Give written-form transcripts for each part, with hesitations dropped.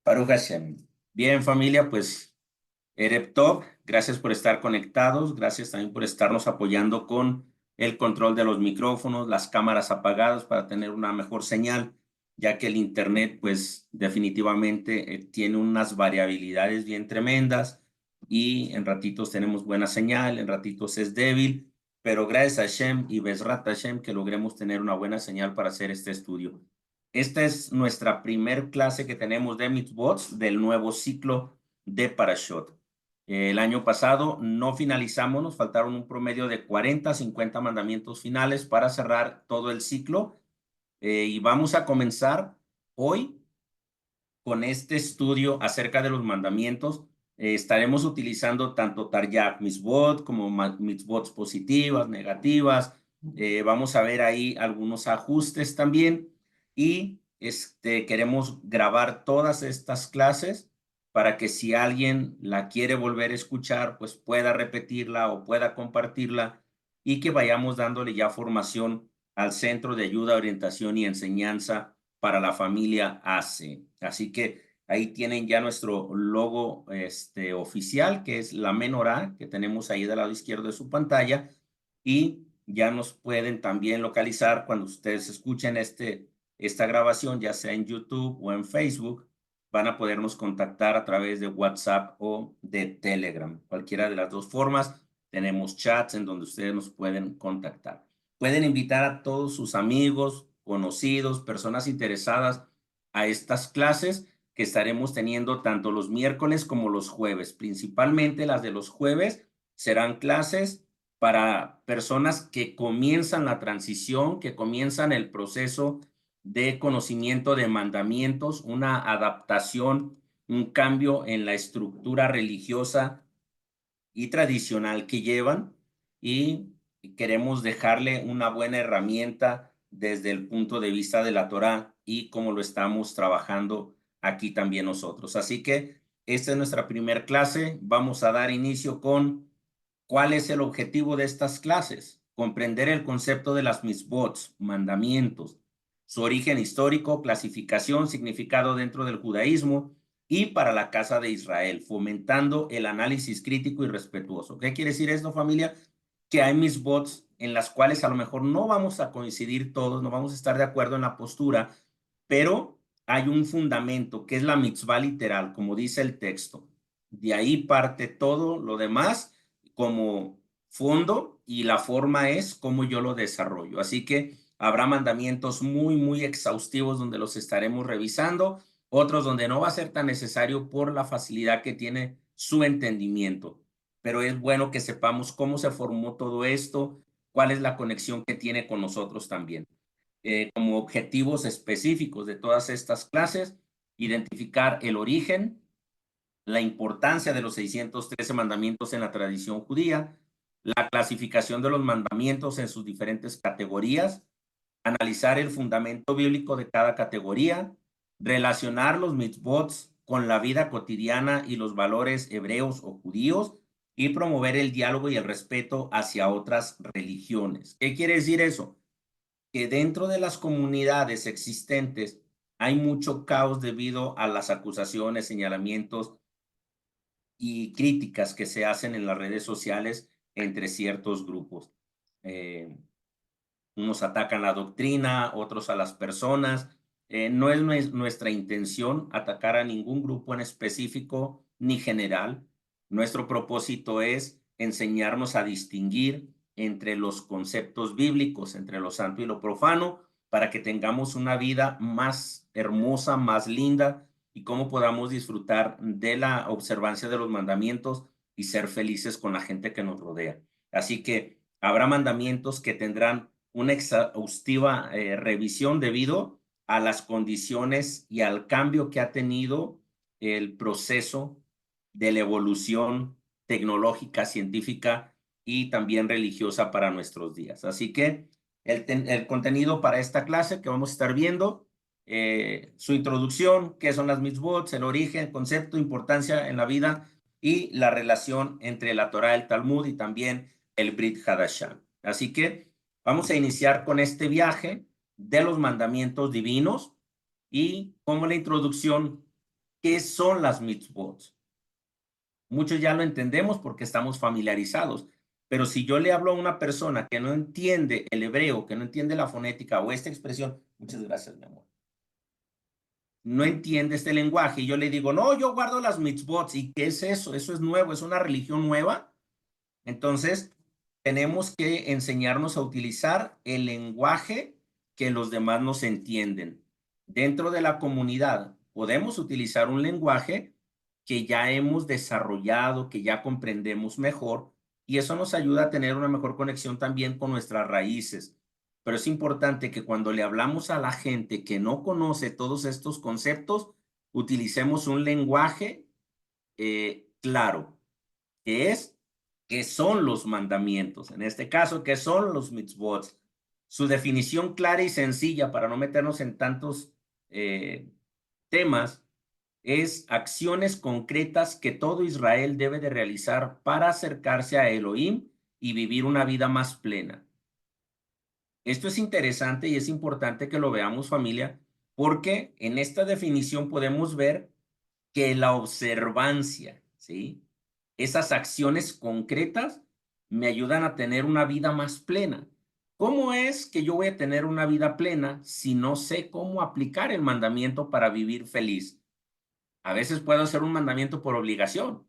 Baruch Hashem. Bien, familia, pues Erev Tov, gracias por estar conectados, gracias también por estarnos apoyando con el control de los micrófonos, las cámaras apagadas para tener una mejor señal, ya que el internet, pues definitivamente tiene unas variabilidades bien tremendas y en ratitos tenemos buena señal, en ratitos es débil, pero gracias a Hashem y Bezrat Hashem que logremos tener una buena señal para hacer este estudio. Esta es nuestra primer clase que tenemos de Mitzvot del nuevo ciclo de Parashot. El año pasado no finalizamos, nos faltaron un promedio de 40, 50 mandamientos finales para cerrar todo el ciclo. Y vamos a comenzar hoy con este estudio acerca de los mandamientos. Estaremos utilizando tanto Taryag Mitzvot como Mitzvot positivas, negativas. Vamos a ver ahí algunos ajustes también y queremos grabar todas estas clases para que si alguien la quiere volver a escuchar, pues pueda repetirla o pueda compartirla y que vayamos dándole ya formación al Centro de Ayuda, Orientación y Enseñanza para la familia AC. Así que ahí tienen ya nuestro logo oficial, que es la menorá, que tenemos ahí del lado izquierdo de su pantalla, y ya nos pueden también localizar cuando ustedes escuchen esta grabación, ya sea en YouTube o en Facebook, van a podernos contactar a través de WhatsApp o de Telegram. Cualquiera de las dos formas, tenemos chats en donde ustedes nos pueden contactar. Pueden invitar a todos sus amigos, conocidos, personas interesadas a estas clases que estaremos teniendo tanto los miércoles como los jueves. Principalmente las de los jueves serán clases para personas que comienzan la transición, que comienzan el proceso de conocimiento de mandamientos, una adaptación, un cambio en la estructura religiosa y tradicional que llevan y queremos dejarle una buena herramienta desde el punto de vista de la Torá y cómo lo estamos trabajando aquí también nosotros. Así que esta es nuestra primera clase. Vamos a dar inicio con ¿cuál es el objetivo de estas clases? Comprender el concepto de las mitzvot, mandamientos, su origen histórico, clasificación, significado dentro del judaísmo, y para la casa de Israel, fomentando el análisis crítico y respetuoso. ¿Qué quiere decir esto, familia? Que hay mitzvot en las cuales a lo mejor no vamos a coincidir todos, no vamos a estar de acuerdo en la postura, pero hay un fundamento que es la mitzvah literal, como dice el texto. De ahí parte todo lo demás como fondo y la forma es cómo yo lo desarrollo. Así que habrá mandamientos muy, muy exhaustivos donde los estaremos revisando, otros donde no va a ser tan necesario por la facilidad que tiene su entendimiento. Pero es bueno que sepamos cómo se formó todo esto, cuál es la conexión que tiene con nosotros también. Como objetivos específicos de todas estas clases, identificar el origen, la importancia de los 613 mandamientos en la tradición judía, la clasificación de los mandamientos en sus diferentes categorías, analizar el fundamento bíblico de cada categoría, relacionar los mitzvot con la vida cotidiana y los valores hebreos o judíos y promover el diálogo y el respeto hacia otras religiones. ¿Qué quiere decir eso? Que dentro de las comunidades existentes hay mucho caos debido a las acusaciones, señalamientos y críticas que se hacen en las redes sociales entre ciertos grupos. Unos atacan la doctrina, otros a las personas. No es nuestra intención atacar a ningún grupo en específico ni general. Nuestro propósito es enseñarnos a distinguir entre los conceptos bíblicos, entre lo santo y lo profano, para que tengamos una vida más hermosa, más linda y cómo podamos disfrutar de la observancia de los mandamientos y ser felices con la gente que nos rodea. Así que habrá mandamientos que tendrán una exhaustiva revisión debido a las condiciones y al cambio que ha tenido el proceso de la evolución tecnológica, científica y también religiosa para nuestros días. Así que el contenido para esta clase que vamos a estar viendo, su introducción, qué son las mitzvot, el origen, concepto, importancia en la vida y la relación entre la Torá, el Talmud y también el Brit Hadashah. Así que vamos a iniciar con este viaje de los mandamientos divinos y como la introducción ¿Qué son las mitzvot? Muchos ya lo entendemos porque estamos familiarizados, pero si yo le hablo a una persona que no entiende el hebreo, que no entiende la fonética o esta expresión, muchas gracias, mi amor, no entiende este lenguaje y yo le digo, no, yo guardo las mitzvot. ¿Y qué es eso? Eso es nuevo, es una religión nueva. Entonces, tenemos que enseñarnos a utilizar el lenguaje que los demás nos entienden. Dentro de la comunidad podemos utilizar un lenguaje que ya hemos desarrollado, que ya comprendemos mejor, y eso nos ayuda a tener una mejor conexión también con nuestras raíces. Pero es importante que cuando le hablamos a la gente que no conoce todos estos conceptos, utilicemos un lenguaje claro, que es qué son los mandamientos. En este caso, qué son los mitzvot. Su definición clara y sencilla para no meternos en tantos temas es acciones concretas que todo Israel debe de realizar para acercarse a Elohim y vivir una vida más plena. Esto es interesante y es importante que lo veamos, familia, porque en esta definición podemos ver que la observancia, ¿sí? Esas acciones concretas me ayudan a tener una vida más plena. ¿Cómo es que yo voy a tener una vida plena si no sé cómo aplicar el mandamiento para vivir feliz? A veces puedo hacer un mandamiento por obligación.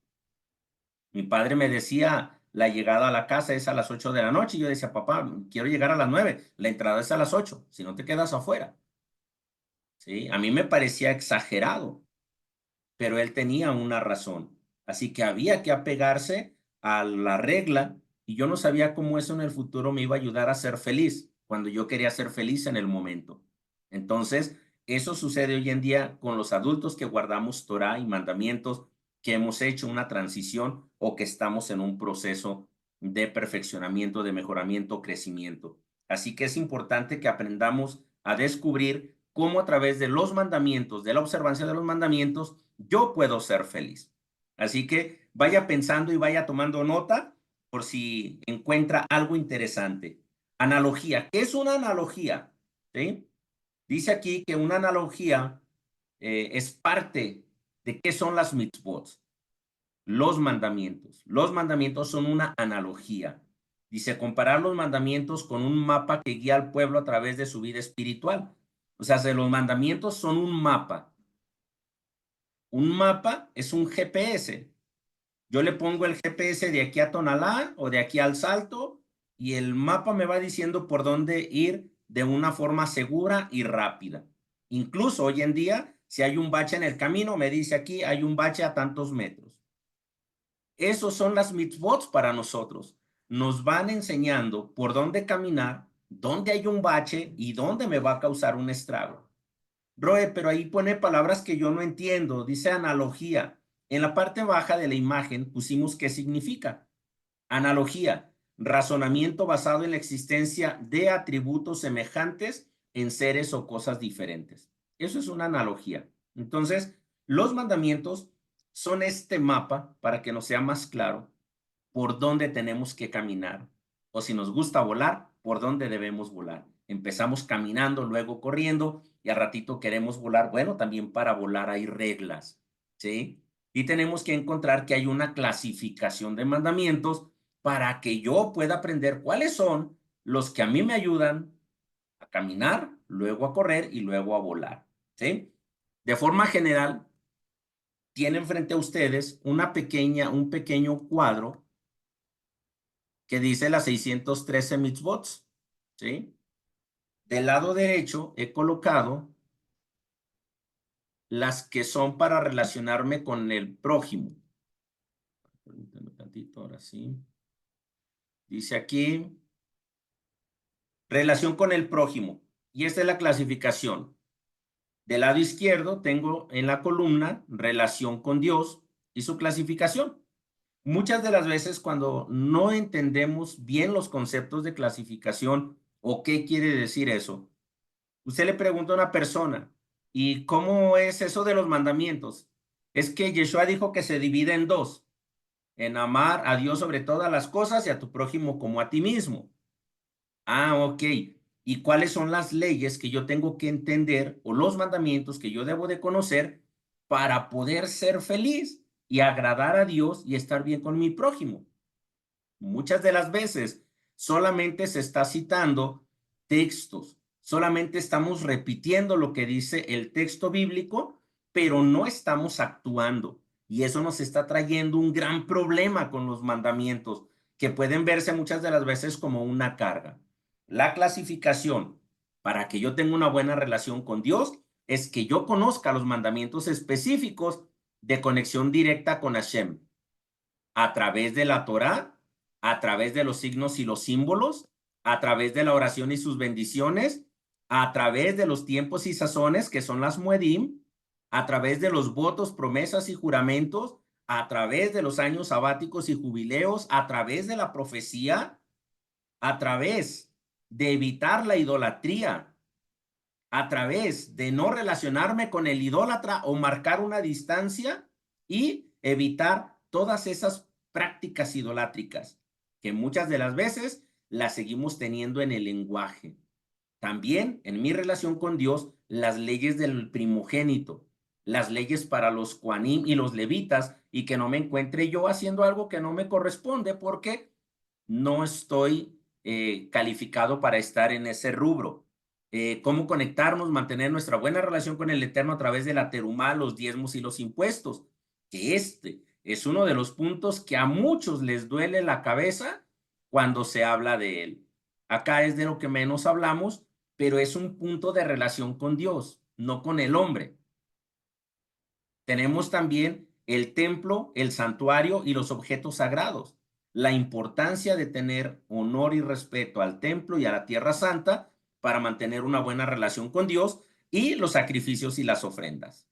Mi padre me decía, la llegada a la casa es a las 8 de la noche. Y yo decía, papá, quiero llegar a las 9. La entrada es a las 8. Si no te quedas afuera. ¿Sí? A mí me parecía exagerado, pero él tenía una razón. Así que había que apegarse a la regla y yo no sabía cómo eso en el futuro me iba a ayudar a ser feliz, cuando yo quería ser feliz en el momento. Entonces, eso sucede hoy en día con los adultos que guardamos Torah y mandamientos, que hemos hecho una transición o que estamos en un proceso de perfeccionamiento, de mejoramiento, crecimiento. Así que es importante que aprendamos a descubrir cómo a través de los mandamientos, de la observancia de los mandamientos, yo puedo ser feliz. Así que vaya pensando y vaya tomando nota por si encuentra algo interesante. Analogía. ¿Qué es una analogía? ¿Sí? Dice aquí que una analogía es parte de qué son las mitzvot, los mandamientos. Los mandamientos son una analogía. Dice, comparar los mandamientos con un mapa que guía al pueblo a través de su vida espiritual. O sea, los mandamientos son un mapa. Un mapa es un GPS. Yo le pongo el GPS de aquí a Tonalá o de aquí al Salto y el mapa me va diciendo por dónde ir de una forma segura y rápida. Incluso hoy en día, si hay un bache en el camino, me dice aquí hay un bache a tantos metros. Esos son las mitzvot para nosotros. Nos van enseñando por dónde caminar, dónde hay un bache y dónde me va a causar un estrago. Roe, pero ahí pone palabras que yo no entiendo. Dice analogía. En la parte baja de la imagen pusimos qué significa. Analogía, razonamiento basado en la existencia de atributos semejantes en seres o cosas diferentes. Eso es una analogía. Entonces, los mandamientos son este mapa para que nos sea más claro por dónde tenemos que caminar. O si nos gusta volar, por dónde debemos volar. Empezamos caminando, luego corriendo y al ratito queremos volar. Bueno, también para volar hay reglas, ¿sí? Y tenemos que encontrar que hay una clasificación de mandamientos para que yo pueda aprender cuáles son los que a mí me ayudan a caminar, luego a correr y luego a volar, ¿sí? De forma general, tienen frente a ustedes un pequeño cuadro que dice las 613 mitzvot, ¿sí? Del lado derecho he colocado las que son para relacionarme con el prójimo. Permítanme tantito, ahora sí. Dice aquí, relación con el prójimo. Y esta es la clasificación. Del lado izquierdo tengo en la columna relación con Dios y su clasificación. Muchas de las veces cuando no entendemos bien los conceptos de clasificación o qué quiere decir eso, usted le pregunta a una persona, ¿y cómo es eso de los mandamientos? Es que Yeshua dijo que se divide en dos, en amar a Dios sobre todas las cosas y a tu prójimo como a ti mismo. Ah, ok. ¿Y cuáles son las leyes que yo tengo que entender o los mandamientos que yo debo de conocer para poder ser feliz y agradar a Dios y estar bien con mi prójimo. Muchas de las veces solamente se está citando textos, solamente estamos repitiendo lo que dice el texto bíblico, pero no estamos actuando. Y eso nos está trayendo un gran problema con los mandamientos, que pueden verse muchas de las veces como una carga. La clasificación para que yo tenga una buena relación con Dios es que yo conozca los mandamientos específicos de conexión directa con Hashem a través de la Torá, a través de los signos y los símbolos, a través de la oración y sus bendiciones, a través de los tiempos y sazones, que son las muedim, a través de los votos, promesas y juramentos, a través de los años sabáticos y jubileos, a través de la profecía, a través de evitar la idolatría, a través de no relacionarme con el idólatra o marcar una distancia y evitar todas esas prácticas idolátricas que muchas de las veces las seguimos teniendo en el lenguaje. También en mi relación con Dios, las leyes del primogénito, las leyes para los Coanim y los levitas, y que no me encuentre yo haciendo algo que no me corresponde porque no estoy calificado para estar en ese rubro. Cómo conectarnos, mantener nuestra buena relación con el Eterno a través de la terumá, los diezmos y los impuestos, que este es uno de los puntos que a muchos les duele la cabeza cuando se habla de él. Acá es de lo que menos hablamos, pero es un punto de relación con Dios, no con el hombre. Tenemos también el templo, el santuario y los objetos sagrados. La importancia de tener honor y respeto al templo y a la tierra santa para mantener una buena relación con Dios y los sacrificios y las ofrendas.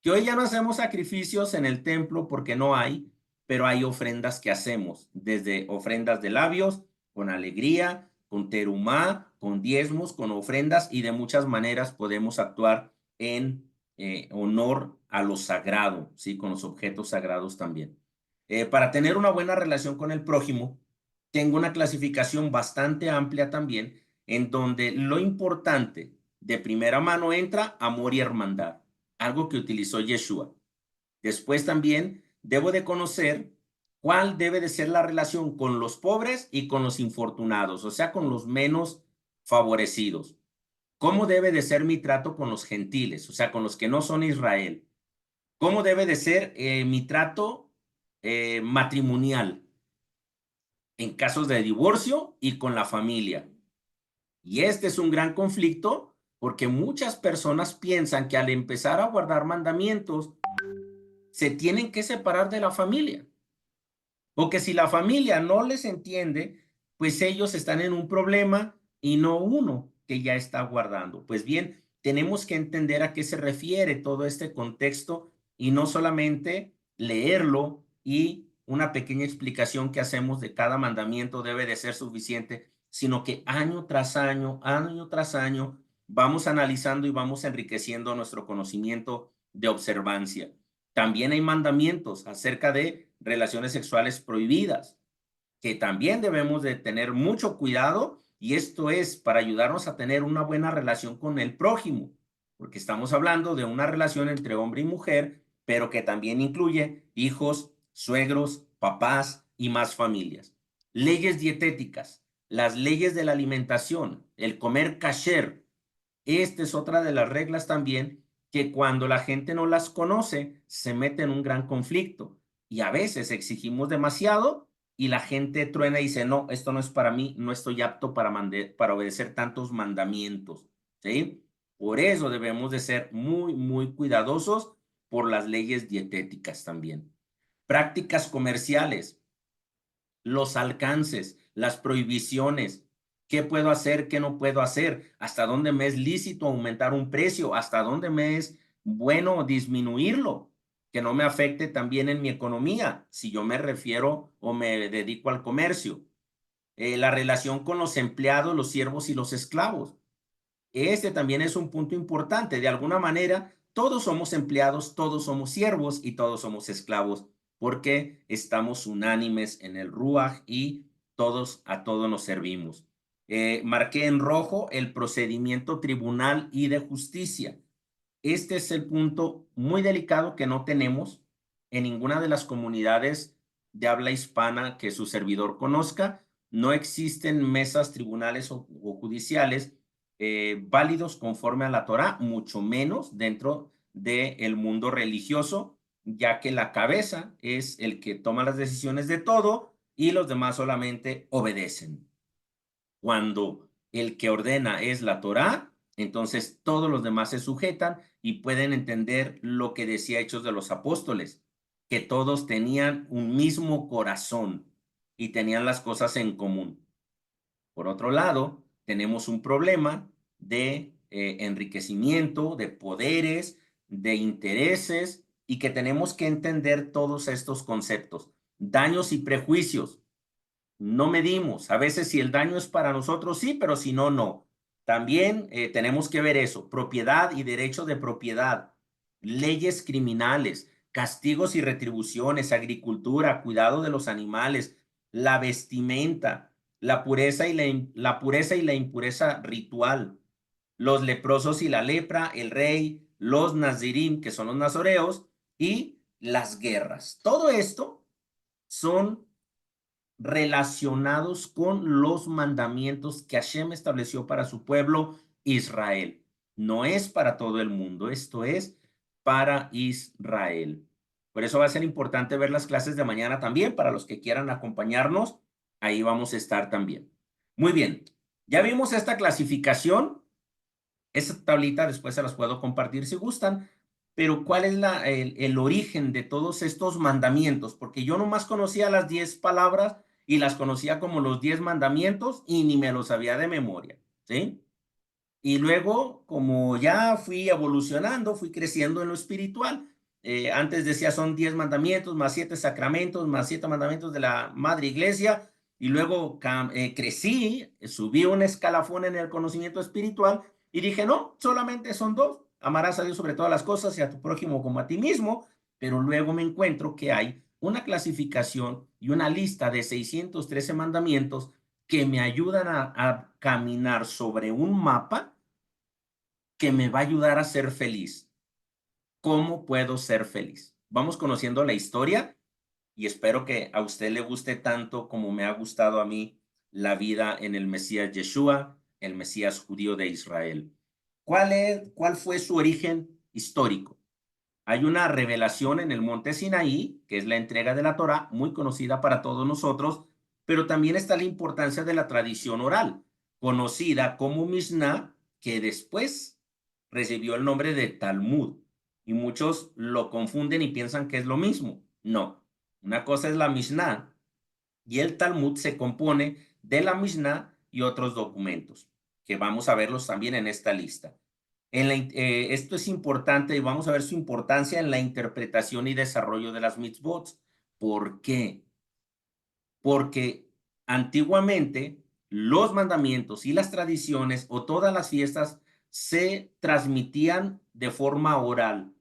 Que hoy ya no hacemos sacrificios en el templo porque no hay, pero hay ofrendas que hacemos, desde ofrendas de labios, con alegría, con terumá, con diezmos, con ofrendas y de muchas maneras podemos actuar en honor a lo sagrado, ¿sí? Con los objetos sagrados también. Para tener una buena relación con el prójimo, tengo una clasificación bastante amplia también, en donde lo importante de primera mano entra amor y hermandad, algo que utilizó Yeshua. Después también debo de conocer cuál debe de ser la relación con los pobres y con los infortunados, o sea, con los menos favorecidos. ¿Cómo debe de ser mi trato con los gentiles, o sea, con los que no son Israel? ¿Cómo debe de ser mi trato matrimonial en casos de divorcio y con la familia? Y este es un gran conflicto porque muchas personas piensan que al empezar a guardar mandamientos se tienen que separar de la familia. O que si la familia no les entiende, pues ellos están en un problema y no uno que ya está guardando. Pues bien, tenemos que entender a qué se refiere todo este contexto y no solamente leerlo y una pequeña explicación que hacemos de cada mandamiento debe de ser suficiente, sino que año tras año, vamos analizando y vamos enriqueciendo nuestro conocimiento de observancia. También hay mandamientos acerca de relaciones sexuales prohibidas, que también debemos de tener mucho cuidado, y esto es para ayudarnos a tener una buena relación con el prójimo, porque estamos hablando de una relación entre hombre y mujer, pero que también incluye hijos, suegros, papás y más familias. Leyes dietéticas, las leyes de la alimentación, el comer kasher. Esta es otra de las reglas también que cuando la gente no las conoce, se mete en un gran conflicto. Y a veces exigimos demasiado y la gente truena y dice, no, esto no es para mí, no estoy apto para obedecer tantos mandamientos. ¿Sí? Por eso debemos de ser muy, muy cuidadosos por las leyes dietéticas también. Prácticas comerciales, los alcances, las prohibiciones, qué puedo hacer, qué no puedo hacer, hasta dónde me es lícito aumentar un precio, hasta dónde me es bueno disminuirlo, que no me afecte también en mi economía, si yo me refiero o me dedico al comercio. La relación con los empleados, los siervos y los esclavos. Este también es un punto importante. De alguna manera, todos somos empleados, todos somos siervos y todos somos esclavos, porque estamos unánimes en el Ruach y todos a todos nos servimos. Marqué en rojo el procedimiento tribunal y de justicia. este es el punto muy delicado que no tenemos en ninguna de las comunidades de habla hispana que su servidor conozca. No existen mesas, tribunales o judiciales válidos conforme a la Torá, mucho menos dentro del mundo religioso, ya que la cabeza es el que toma las decisiones de todo y los demás solamente obedecen. Cuando el que ordena es la Torá, entonces todos los demás se sujetan y pueden entender lo que decía Hechos de los Apóstoles, que todos tenían un mismo corazón y tenían las cosas en común. Por otro lado, tenemos un problema de enriquecimiento, de poderes, de intereses, y que tenemos que entender todos estos conceptos, daños y prejuicios. No medimos. A veces si el daño es para nosotros, sí, pero si no, no. También tenemos que ver eso, propiedad y derecho de propiedad, leyes criminales, castigos y retribuciones, agricultura, cuidado de los animales, la vestimenta, la pureza y la pureza y la impureza ritual, los leprosos y la lepra, el rey, los nazirim, que son los nazoreos, y las guerras. Todo esto son relacionados con los mandamientos que Hashem estableció para su pueblo Israel. No es para todo el mundo, esto es para Israel. Por eso va a ser importante ver las clases de mañana también, para los que quieran acompañarnos, ahí vamos a estar también. Muy bien, ya vimos esta clasificación, esa tablita después se las puedo compartir si gustan, pero ¿cuál es el origen de todos estos mandamientos? Porque yo nomás conocía las 10 palabras y las conocía como los 10 mandamientos y ni me los sabía de memoria, ¿sí? Y luego, como ya fui evolucionando, fui creciendo en lo espiritual. Antes decía son 10 mandamientos, más 7 sacramentos, más 7 mandamientos de la Madre Iglesia. Y luego crecí, subí un escalafón en el conocimiento espiritual y dije, no, solamente son dos. Amarás a Dios sobre todas las cosas y a tu prójimo como a ti mismo. Pero luego me encuentro que hay una clasificación y una lista de 613 mandamientos que me ayudan a caminar sobre un mapa que me va a ayudar a ser feliz. ¿Cómo puedo ser feliz? Vamos conociendo la historia y espero que a usted le guste tanto como me ha gustado a mí la vida en el Mesías Yeshua, el Mesías judío de Israel. ¿Cuál fue su origen histórico? Hay una revelación en el monte Sinaí, que es la entrega de la Torá, muy conocida para todos nosotros, pero también está la importancia de la tradición oral, conocida como Mishnah, que después recibió el nombre de Talmud. Y muchos lo confunden y piensan que es lo mismo. No, una cosa es la Mishnah y el Talmud se compone de la Mishnah y otros documentos, que vamos a verlos también en esta lista. Esto es importante y vamos a ver su importancia en la interpretación y desarrollo de las mitzvot. ¿Por qué? Porque antiguamente los mandamientos y las tradiciones o todas las fiestas se transmitían de forma oral,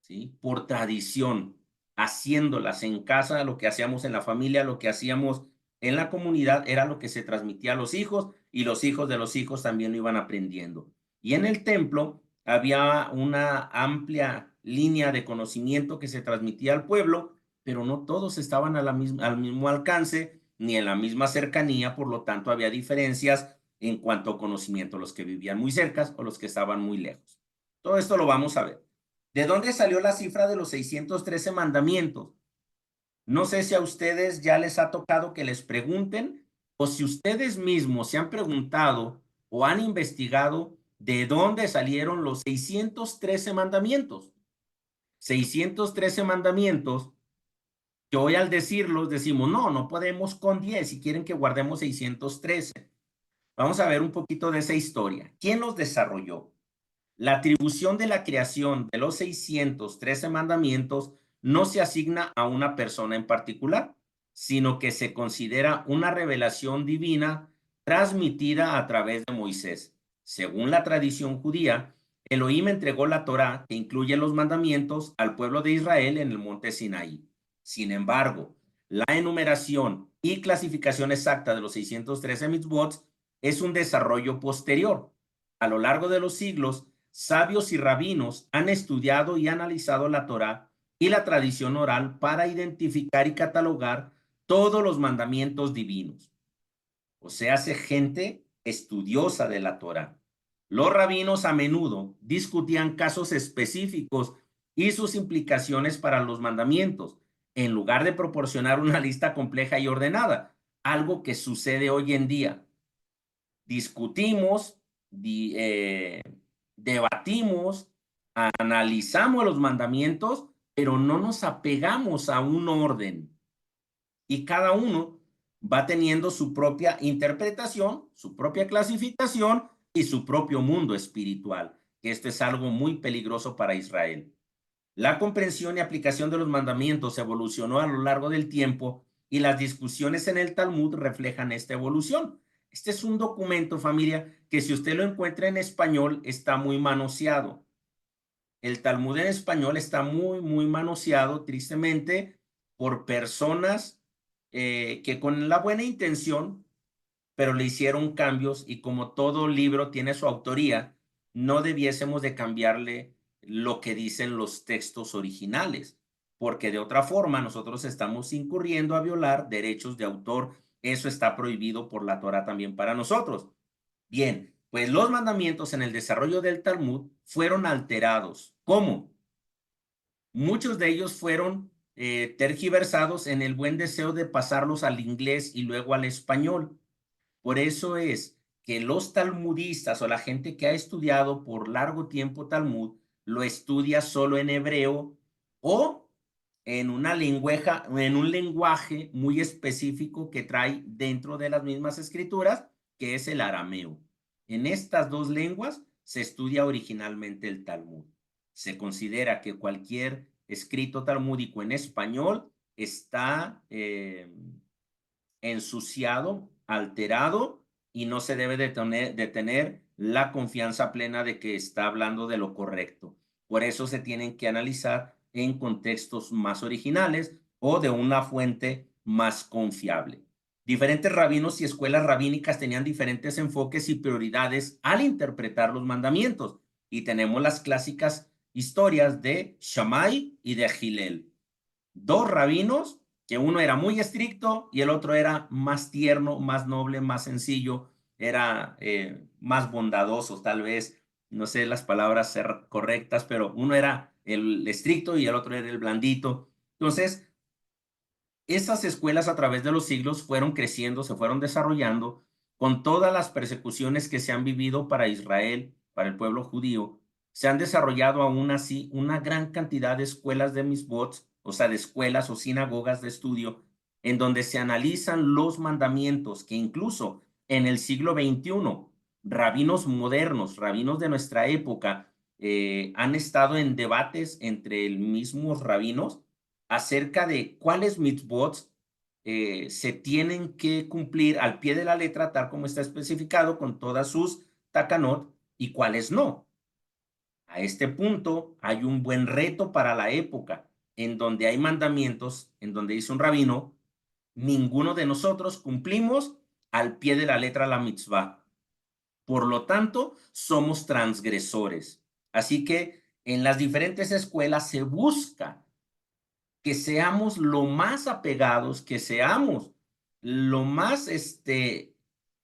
¿sí? Por tradición, haciéndolas en casa, lo que hacíamos en la familia, lo que hacíamos en la comunidad, era lo que se transmitía a los hijos y los hijos de los hijos también lo iban aprendiendo. Y en el templo había una amplia línea de conocimiento que se transmitía al pueblo, pero no todos estaban al mismo alcance ni en la misma cercanía, por lo tanto había diferencias en cuanto a conocimiento, los que vivían muy cerca o los que estaban muy lejos. Todo esto lo vamos a ver. ¿De dónde salió la cifra de los 613 mandamientos? No sé si a ustedes ya les ha tocado que les pregunten o si ustedes mismos se han preguntado o han investigado de dónde salieron los 613 mandamientos. 613 mandamientos que hoy al decirlos decimos, no, no podemos con 10 si quieren que guardemos 613. Vamos a ver un poquito de esa historia. ¿Quién los desarrolló? La atribución de la creación de los 613 mandamientos no se asigna a una persona en particular, sino que se considera una revelación divina transmitida a través de Moisés. Según la tradición judía, Elohim entregó la Torá, que incluye los mandamientos, al pueblo de Israel en el monte Sinaí. Sin embargo, la enumeración y clasificación exacta de los 613 mitzvot es un desarrollo posterior. A lo largo de los siglos, sabios y rabinos han estudiado y analizado la Torá y la tradición oral para identificar y catalogar todos los mandamientos divinos. O sea, hace gente estudiosa de la Torá. Los rabinos a menudo discutían casos específicos y sus implicaciones para los mandamientos, en lugar de proporcionar una lista compleja y ordenada, algo que sucede hoy en día. Discutimos, debatimos, analizamos los mandamientos, pero no nos apegamos a un orden. Y cada uno va teniendo su propia interpretación, su propia clasificación y su propio mundo espiritual, que esto es algo muy peligroso para Israel. La comprensión y aplicación de los mandamientos evolucionó a lo largo del tiempo y las discusiones en el Talmud reflejan esta evolución. Este es un documento, familia, que si usted lo encuentra en español está muy manoseado. El Talmud en español está muy manoseado, tristemente, por personas que con la buena intención, pero le hicieron cambios y como todo libro tiene su autoría, no debiésemos de cambiarle lo que dicen los textos originales, porque de otra forma nosotros estamos incurriendo a violar derechos de autor. Eso está prohibido por la Torá también para nosotros. Bien, pues los mandamientos en el desarrollo del Talmud fueron alterados. ¿Cómo? Muchos de ellos fueron tergiversados en el buen deseo de pasarlos al inglés y luego al español. Por eso es que los talmudistas o la gente que ha estudiado por largo tiempo Talmud lo estudia solo en hebreo o en en un lenguaje muy específico que trae dentro de las mismas escrituras, que es el arameo. En estas dos lenguas se estudia originalmente el Talmud. Se considera que cualquier escrito talmúdico en español está ensuciado, alterado y no se debe de tener la confianza plena de que está hablando de lo correcto. Por eso se tienen que analizar en contextos más originales o de una fuente más confiable. Diferentes rabinos y escuelas rabínicas tenían diferentes enfoques y prioridades al interpretar los mandamientos. Y tenemos las clásicas historias de Shammai y de Hillel. Dos rabinos, que uno era muy estricto y el otro era más tierno, más noble, más sencillo, era más bondadoso, tal vez, no sé las palabras ser correctas, pero uno era el estricto y el otro era el blandito. Entonces, esas escuelas a través de los siglos fueron creciendo, se fueron desarrollando con todas las persecuciones que se han vivido para Israel, para el pueblo judío. Se han desarrollado aún así una gran cantidad de escuelas de misbots, o sea, de escuelas o sinagogas de estudio, en donde se analizan los mandamientos que incluso en el siglo XXI, rabinos modernos, rabinos de nuestra época, han estado en debates entre el mismos rabinos acerca de cuáles mitzvot se tienen que cumplir al pie de la letra, tal como está especificado con todas sus takanot, y cuáles no. A este punto hay un buen reto para la época, en donde hay mandamientos, en donde dice un rabino, ninguno de nosotros cumplimos al pie de la letra la mitzvah. Por lo tanto, somos transgresores. Así que en las diferentes escuelas se busca que seamos lo más apegados, que seamos lo más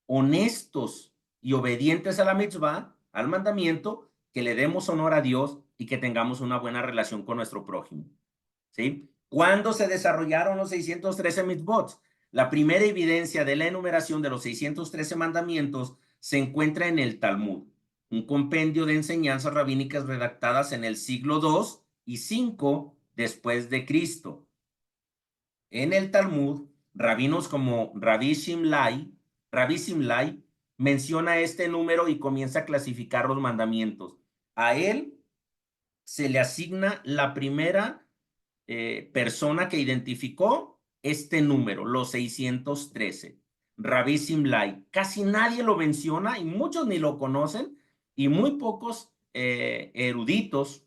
honestos y obedientes a la mitzvah, al mandamiento, que le demos honor a Dios y que tengamos una buena relación con nuestro prójimo. ¿Sí? ¿Cuándo se desarrollaron los 613 mitzvot? La primera evidencia de la enumeración de los 613 mandamientos se encuentra en el Talmud, un compendio de enseñanzas rabínicas redactadas en el siglo II y V después de Cristo. En el Talmud, rabinos como Rabbi Simlai menciona este número y comienza a clasificar los mandamientos. A él se le asigna la primera persona que identificó este número, los 613. Rabbi Simlai. Casi nadie lo menciona y muchos ni lo conocen y muy pocos eruditos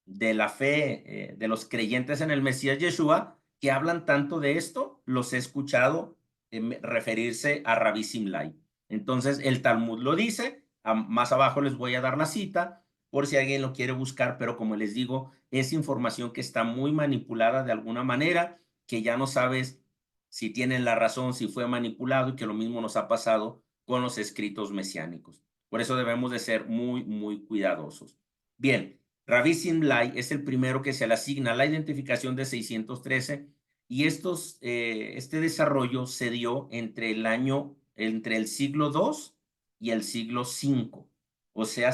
de la fe de los creyentes en el Mesías Yeshua que hablan tanto de esto, los he escuchado referirse a Rabbi Simlai. Entonces, el Talmud lo dice, más abajo les voy a dar la cita por si alguien lo quiere buscar, pero como les digo, es información que está muy manipulada de alguna manera, que ya no sabes si tienen la razón, si fue manipulado, y que lo mismo nos ha pasado con los escritos mesiánicos. Por eso debemos de ser muy, muy cuidadosos. Bien, Rabbi Simlai es el primero que se le asigna la identificación de 613 y este desarrollo se dio entre el siglo II y el siglo V. O sea,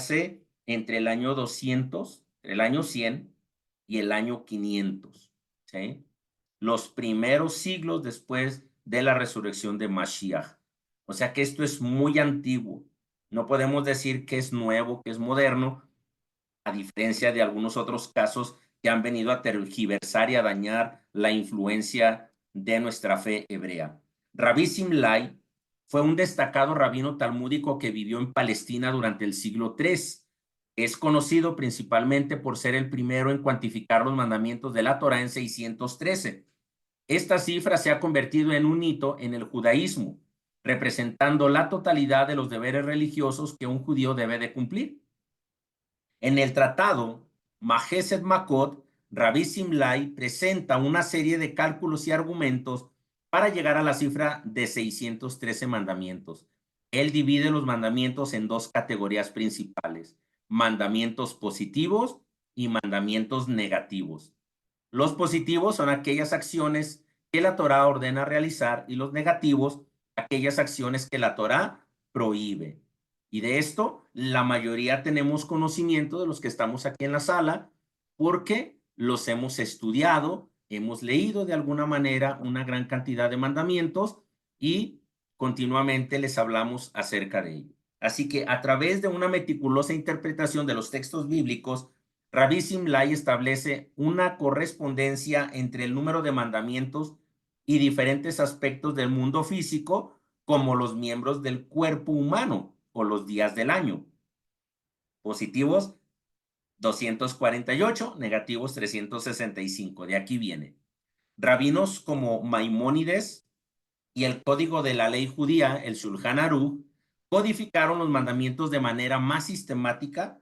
entre el año 200, el año 100 y el año 500. ¿Sí? Los primeros siglos después de la resurrección de Mashiach. O sea que esto es muy antiguo. No podemos decir que es nuevo, que es moderno, a diferencia de algunos otros casos que han venido a tergiversar y a dañar la influencia de nuestra fe hebrea. Rabbi Simlai fue un destacado rabino talmúdico que vivió en Palestina durante el siglo III. Es conocido principalmente por ser el primero en cuantificar los mandamientos de la Torá en 613. Esta cifra se ha convertido en un hito en el judaísmo, representando la totalidad de los deberes religiosos que un judío debe de cumplir. En el tratado Majesed Makot, Rabbi Simlai presenta una serie de cálculos y argumentos para llegar a la cifra de 613 mandamientos. Él divide los mandamientos en dos categorías principales: mandamientos positivos y mandamientos negativos. Los positivos son aquellas acciones que la Torá ordena realizar y los negativos, aquellas acciones que la Torá prohíbe. Y de esto, la mayoría tenemos conocimiento de los que estamos aquí en la sala, porque los hemos estudiado, hemos leído de alguna manera una gran cantidad de mandamientos y continuamente les hablamos acerca de ello. Así que a través de una meticulosa interpretación de los textos bíblicos, Rabbi Simlai establece una correspondencia entre el número de mandamientos y diferentes aspectos del mundo físico, como los miembros del cuerpo humano o los días del año. Positivos 248, negativos 365. De aquí viene. Rabinos como Maimónides y el Código de la Ley Judía, el Shulchan Aruch, codificaron los mandamientos de manera más sistemática,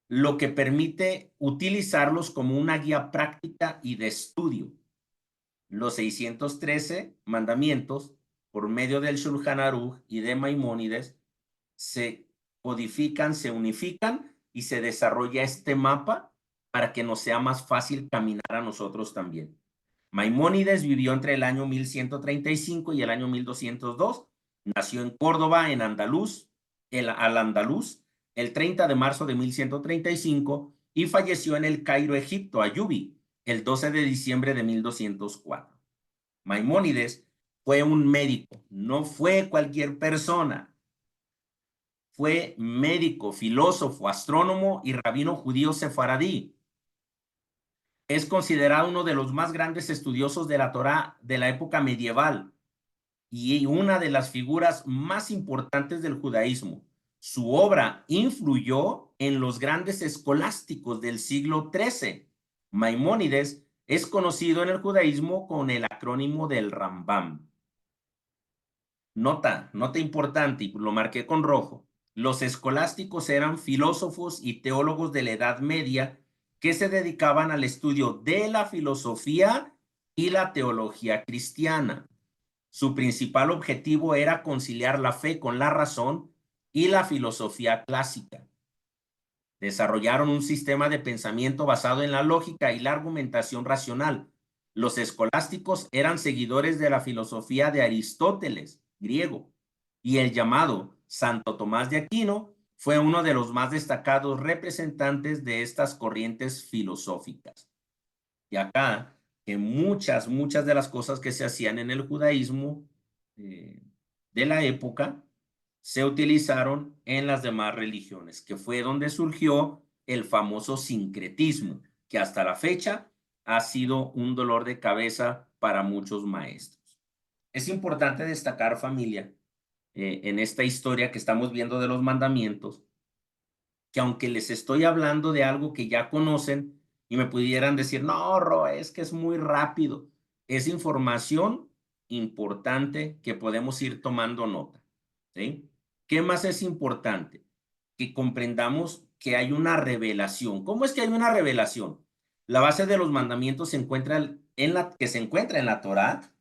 lo que permite utilizarlos como una guía práctica y de estudio. Los 613 mandamientos, por medio del Shulchan Aruch y de Maimónides, se codifican, se unifican y se desarrolla este mapa para que nos sea más fácil caminar a nosotros también. Maimónides vivió entre el año 1135 y el año 1202. Nació en Córdoba, en Andaluz, al-Andaluz, el 30 de marzo de 1135 y falleció en el Cairo, Egipto, Ayubi, el 12 de diciembre de 1204. Maimónides fue un médico, no fue cualquier persona. Fue médico, filósofo, astrónomo y rabino judío sefaradí. Es considerado uno de los más grandes estudiosos de la Torá de la época medieval y una de las figuras más importantes del judaísmo. Su obra influyó en los grandes escolásticos del siglo XIII. Maimónides es conocido en el judaísmo con el acrónimo del Rambam. Nota importante, y lo marqué con rojo. Los escolásticos eran filósofos y teólogos de la Edad Media que se dedicaban al estudio de la filosofía y la teología cristiana. Su principal objetivo era conciliar la fe con la razón y la filosofía clásica. Desarrollaron un sistema de pensamiento basado en la lógica y la argumentación racional. Los escolásticos eran seguidores de la filosofía de Aristóteles, griego, y el llamado Santo Tomás de Aquino fue uno de los más destacados representantes de estas corrientes filosóficas. Y acá, que muchas de las cosas que se hacían en el judaísmo de la época se utilizaron en las demás religiones, que fue donde surgió el famoso sincretismo, que hasta la fecha ha sido un dolor de cabeza para muchos maestros. Es importante destacar, familia, en esta historia que estamos viendo de los mandamientos, que aunque les estoy hablando de algo que ya conocen y me pudieran decir, no, Ro, es que es muy rápido, es información importante que podemos ir tomando nota, ¿sí? ¿Qué más es importante? que comprendamos que hay una revelación. ¿Cómo es que hay una revelación? La base de los mandamientos que se encuentra en la Torá,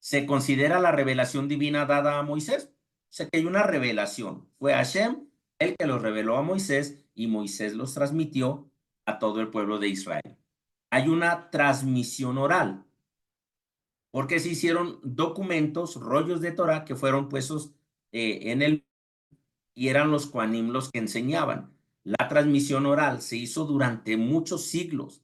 se considera la revelación divina dada a Moisés. O sea que hay una revelación. Fue Hashem el que los reveló a Moisés y Moisés los transmitió a todo el pueblo de Israel. Hay una transmisión oral, porque se hicieron documentos, rollos de Torah que fueron puestos en el y eran los Kohanim los que enseñaban. La transmisión oral se hizo durante muchos siglos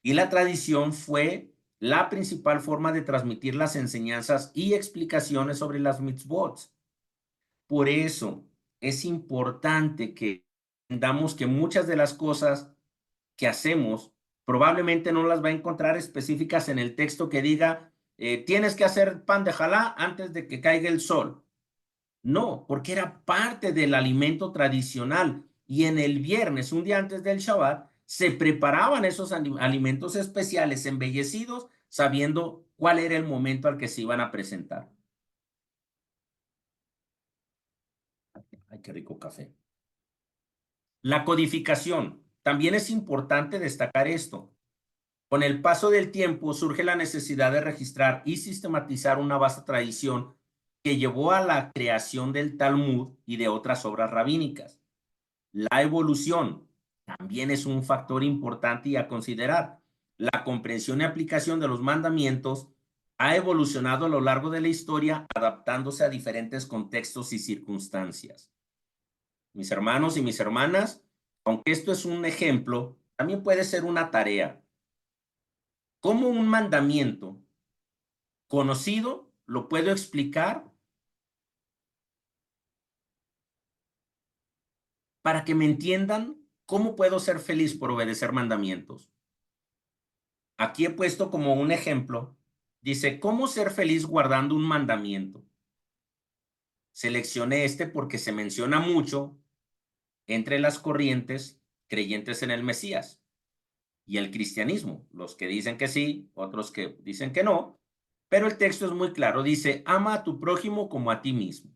y la tradición fue la principal forma de transmitir las enseñanzas y explicaciones sobre las mitzvot. Por eso es importante que entendamos que muchas de las cosas que hacemos probablemente no las va a encontrar específicas en el texto que diga, tienes que hacer pan de jalá antes de que caiga el sol. No, porque era parte del alimento tradicional. Y en el viernes, un día antes del Shabbat, se preparaban esos alimentos especiales, embellecidos, sabiendo cuál era el momento al que se iban a presentar. Ay, qué rico café. La codificación. También es importante destacar esto. Con el paso del tiempo surge la necesidad de registrar y sistematizar una vasta tradición que llevó a la creación del Talmud y de otras obras rabínicas. La evolución también es un factor importante y a considerar. La comprensión y aplicación de los mandamientos ha evolucionado a lo largo de la historia, adaptándose a diferentes contextos y circunstancias. Mis hermanos y mis hermanas, aunque esto es un ejemplo, también puede ser una tarea. ¿Cómo un mandamiento conocido lo puedo explicar para que me entiendan cómo puedo ser feliz por obedecer mandamientos? Aquí he puesto como un ejemplo, dice, ¿cómo ser feliz guardando un mandamiento? Seleccioné este porque se menciona mucho entre las corrientes creyentes en el Mesías y el cristianismo, los que dicen que sí, otros que dicen que no, pero el texto es muy claro, dice, ama a tu prójimo como a ti mismo.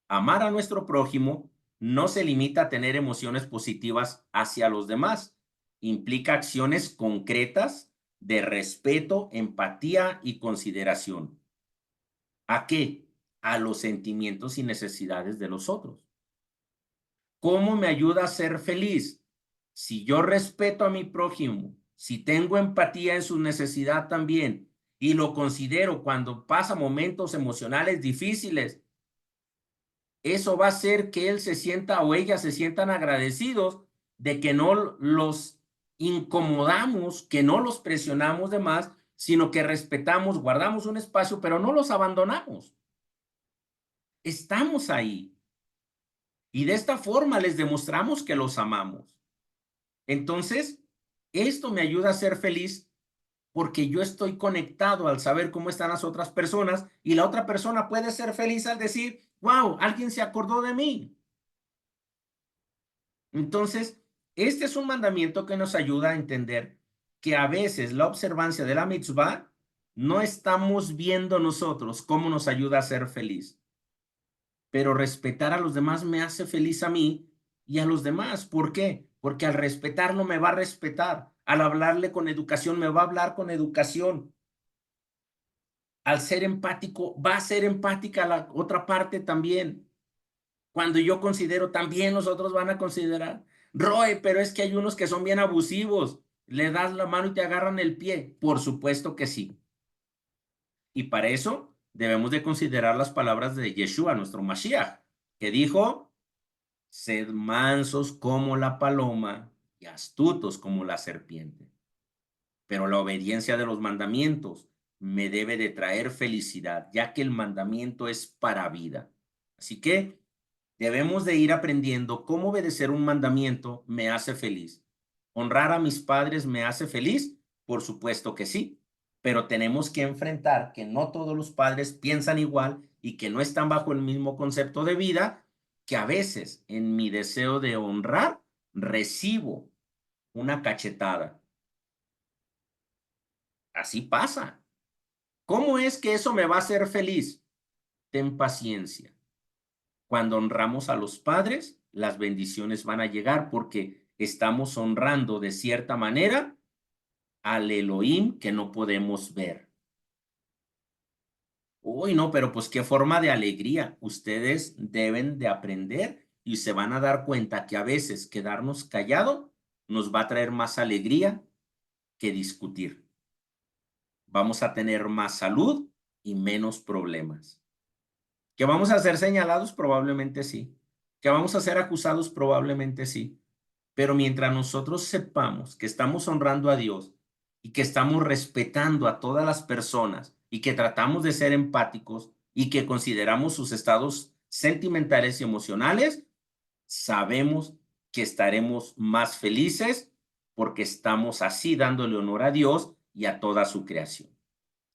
Amar a nuestro prójimo no se limita a tener emociones positivas hacia los demás, implica acciones concretas de respeto, empatía y consideración. ¿A qué? A los sentimientos y necesidades de los otros. ¿Cómo me ayuda a ser feliz? Si yo respeto a mi prójimo, si tengo empatía en su necesidad también y lo considero cuando pasa momentos emocionales difíciles, eso va a hacer que él se sienta o ella se sientan agradecidos de que no los incomodamos, que no los presionamos de más, sino que respetamos, guardamos un espacio, pero no los abandonamos. Estamos ahí. Y de esta forma les demostramos que los amamos. Entonces, esto me ayuda a ser feliz porque yo estoy conectado al saber cómo están las otras personas y la otra persona puede ser feliz al decir, wow, alguien se acordó de mí. Entonces, este es un mandamiento que nos ayuda a entender que a veces la observancia de la mitzvah no estamos viendo nosotros cómo nos ayuda a ser feliz, pero respetar a los demás me hace feliz a mí y a los demás. ¿Por qué? Porque al respetarlo me va a respetar, al hablarle con educación me va a hablar con educación, al ser empático va a ser empática la otra parte también. Cuando yo considero, también los otros van a considerar. Roy, pero es que hay unos que son bien abusivos. Le das la mano y te agarran el pie. Por supuesto que sí. Y para eso debemos de considerar las palabras de Yeshua, nuestro Mashiach, que dijo, sed mansos como la paloma y astutos como la serpiente. Pero la obediencia de los mandamientos me debe de traer felicidad, ya que el mandamiento es para vida. Así que debemos de ir aprendiendo cómo obedecer un mandamiento me hace feliz. ¿Honrar a mis padres me hace feliz? Por supuesto que sí, pero tenemos que enfrentar que no todos los padres piensan igual y que no están bajo el mismo concepto de vida, que a veces en mi deseo de honrar recibo una cachetada. Así pasa. ¿Cómo es que eso me va a hacer feliz? Ten paciencia. Cuando honramos a los padres, las bendiciones van a llegar porque estamos honrando de cierta manera al Elohim que no podemos ver. Uy, no, pero pues qué forma de alegría. Ustedes deben de aprender y se van a dar cuenta que a veces quedarnos callado nos va a traer más alegría que discutir. Vamos a tener más salud y menos problemas. ¿Que vamos a ser señalados? Probablemente sí. ¿Que vamos a ser acusados? Probablemente sí. Pero mientras nosotros sepamos que estamos honrando a Dios y que estamos respetando a todas las personas y que tratamos de ser empáticos y que consideramos sus estados sentimentales y emocionales, sabemos que estaremos más felices porque estamos así dándole honor a Dios y a toda su creación.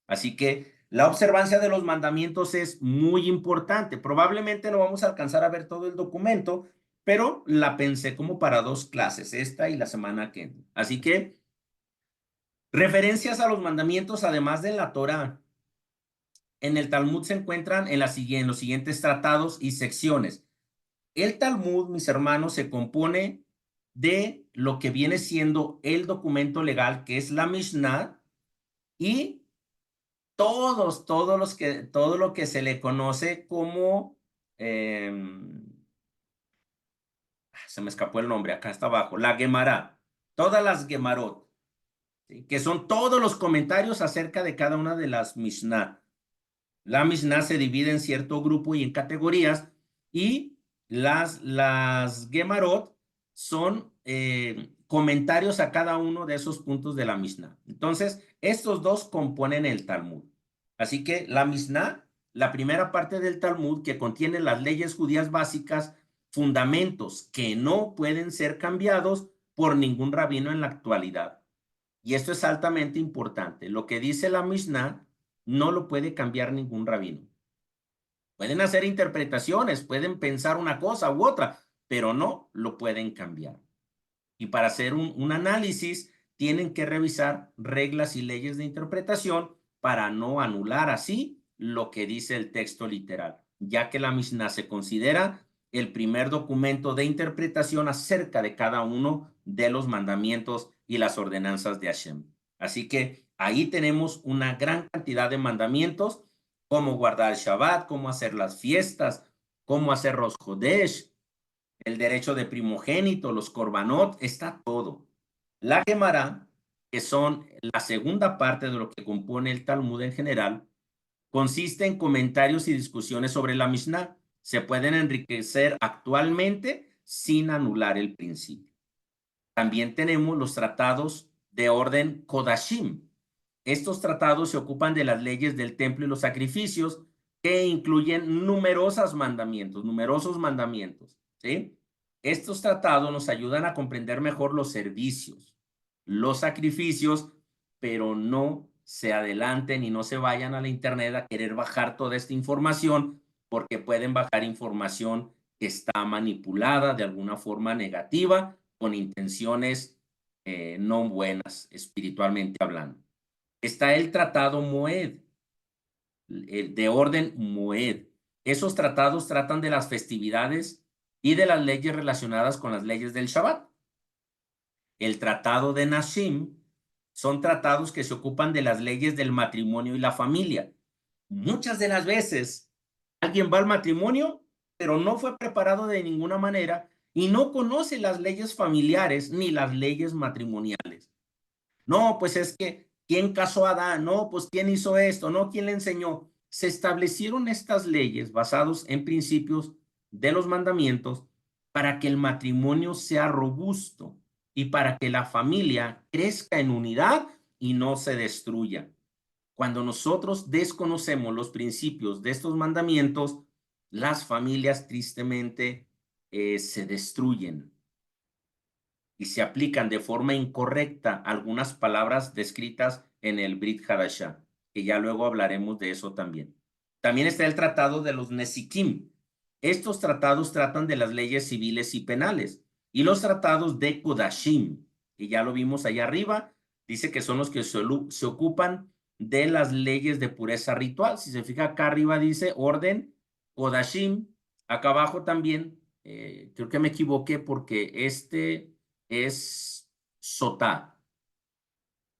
Así que la observancia de los mandamientos es muy importante. Probablemente no vamos a alcanzar a ver todo el documento, pero la pensé como para 2 clases, esta y la semana que viene. Así que referencias a los mandamientos, además de la Torá, en el Talmud se encuentran en los siguientes tratados y secciones. El Talmud, mis hermanos, se compone de lo que viene siendo el documento legal, que es la Mishnah, y todo lo que se le conoce como, se me escapó el nombre, acá está abajo, la Gemara, todas las Gemarot, ¿sí? Que son todos los comentarios acerca de cada una de las Mishnah. La Mishnah se divide en cierto grupo y en categorías, y las Gemarot son comentarios a cada uno de esos puntos de la Mishnah. Entonces, estos dos componen el Talmud. Así que la Mishnah, la primera parte del Talmud, que contiene las leyes judías básicas, fundamentos que no pueden ser cambiados por ningún rabino en la actualidad. Y esto es altamente importante. Lo que dice la Mishnah no lo puede cambiar ningún rabino. Pueden hacer interpretaciones, pueden pensar una cosa u otra, pero no lo pueden cambiar. Y para hacer un análisis, tienen que revisar reglas y leyes de interpretación para no anular así lo que dice el texto literal, ya que la Mishnah se considera el primer documento de interpretación acerca de cada uno de los mandamientos y las ordenanzas de Hashem. Así que ahí tenemos una gran cantidad de mandamientos, cómo guardar el Shabbat, cómo hacer las fiestas, cómo hacer Rosh Hodesh, el derecho de primogénito, los korbanot, está todo. La Gemara, que son la segunda parte de lo que compone el Talmud en general, consiste en comentarios y discusiones sobre la Mishnah. Se pueden enriquecer actualmente sin anular el principio. También tenemos los tratados de orden Kodashim. Estos tratados se ocupan de las leyes del templo y los sacrificios, que incluyen numerosos mandamientos, ¿sí? Estos tratados nos ayudan a comprender mejor los servicios, los sacrificios, pero no se adelanten y no se vayan a la internet a querer bajar toda esta información, porque pueden bajar información que está manipulada de alguna forma negativa, con intenciones no buenas, espiritualmente hablando. Está el tratado Moed, de orden Moed. Esos tratados tratan de las festividades y de las leyes relacionadas con las leyes del Shabbat. El tratado de Nashim son tratados que se ocupan de las leyes del matrimonio y la familia. Muchas de las veces alguien va al matrimonio, pero no fue preparado de ninguna manera y no conoce las leyes familiares ni las leyes matrimoniales. No, pues es que, ¿quién casó a Adán? No, pues ¿quién hizo esto? No, ¿quién le enseñó? Se establecieron estas leyes basados en principios de los mandamientos para que el matrimonio sea robusto y para que la familia crezca en unidad y no se destruya. Cuando nosotros desconocemos los principios de estos mandamientos, las familias tristemente se destruyen y se aplican de forma incorrecta algunas palabras descritas en el Brit Hadashah, que ya luego hablaremos de eso también. También está el tratado de los Nesikim. Estos tratados tratan de las leyes civiles y penales. Y los tratados de Kodashim, que ya lo vimos allá arriba, dice que son los que se ocupan de las leyes de pureza ritual. Si se fija acá arriba dice orden Kodashim, acá abajo también Creo que me equivoqué porque este es sotá,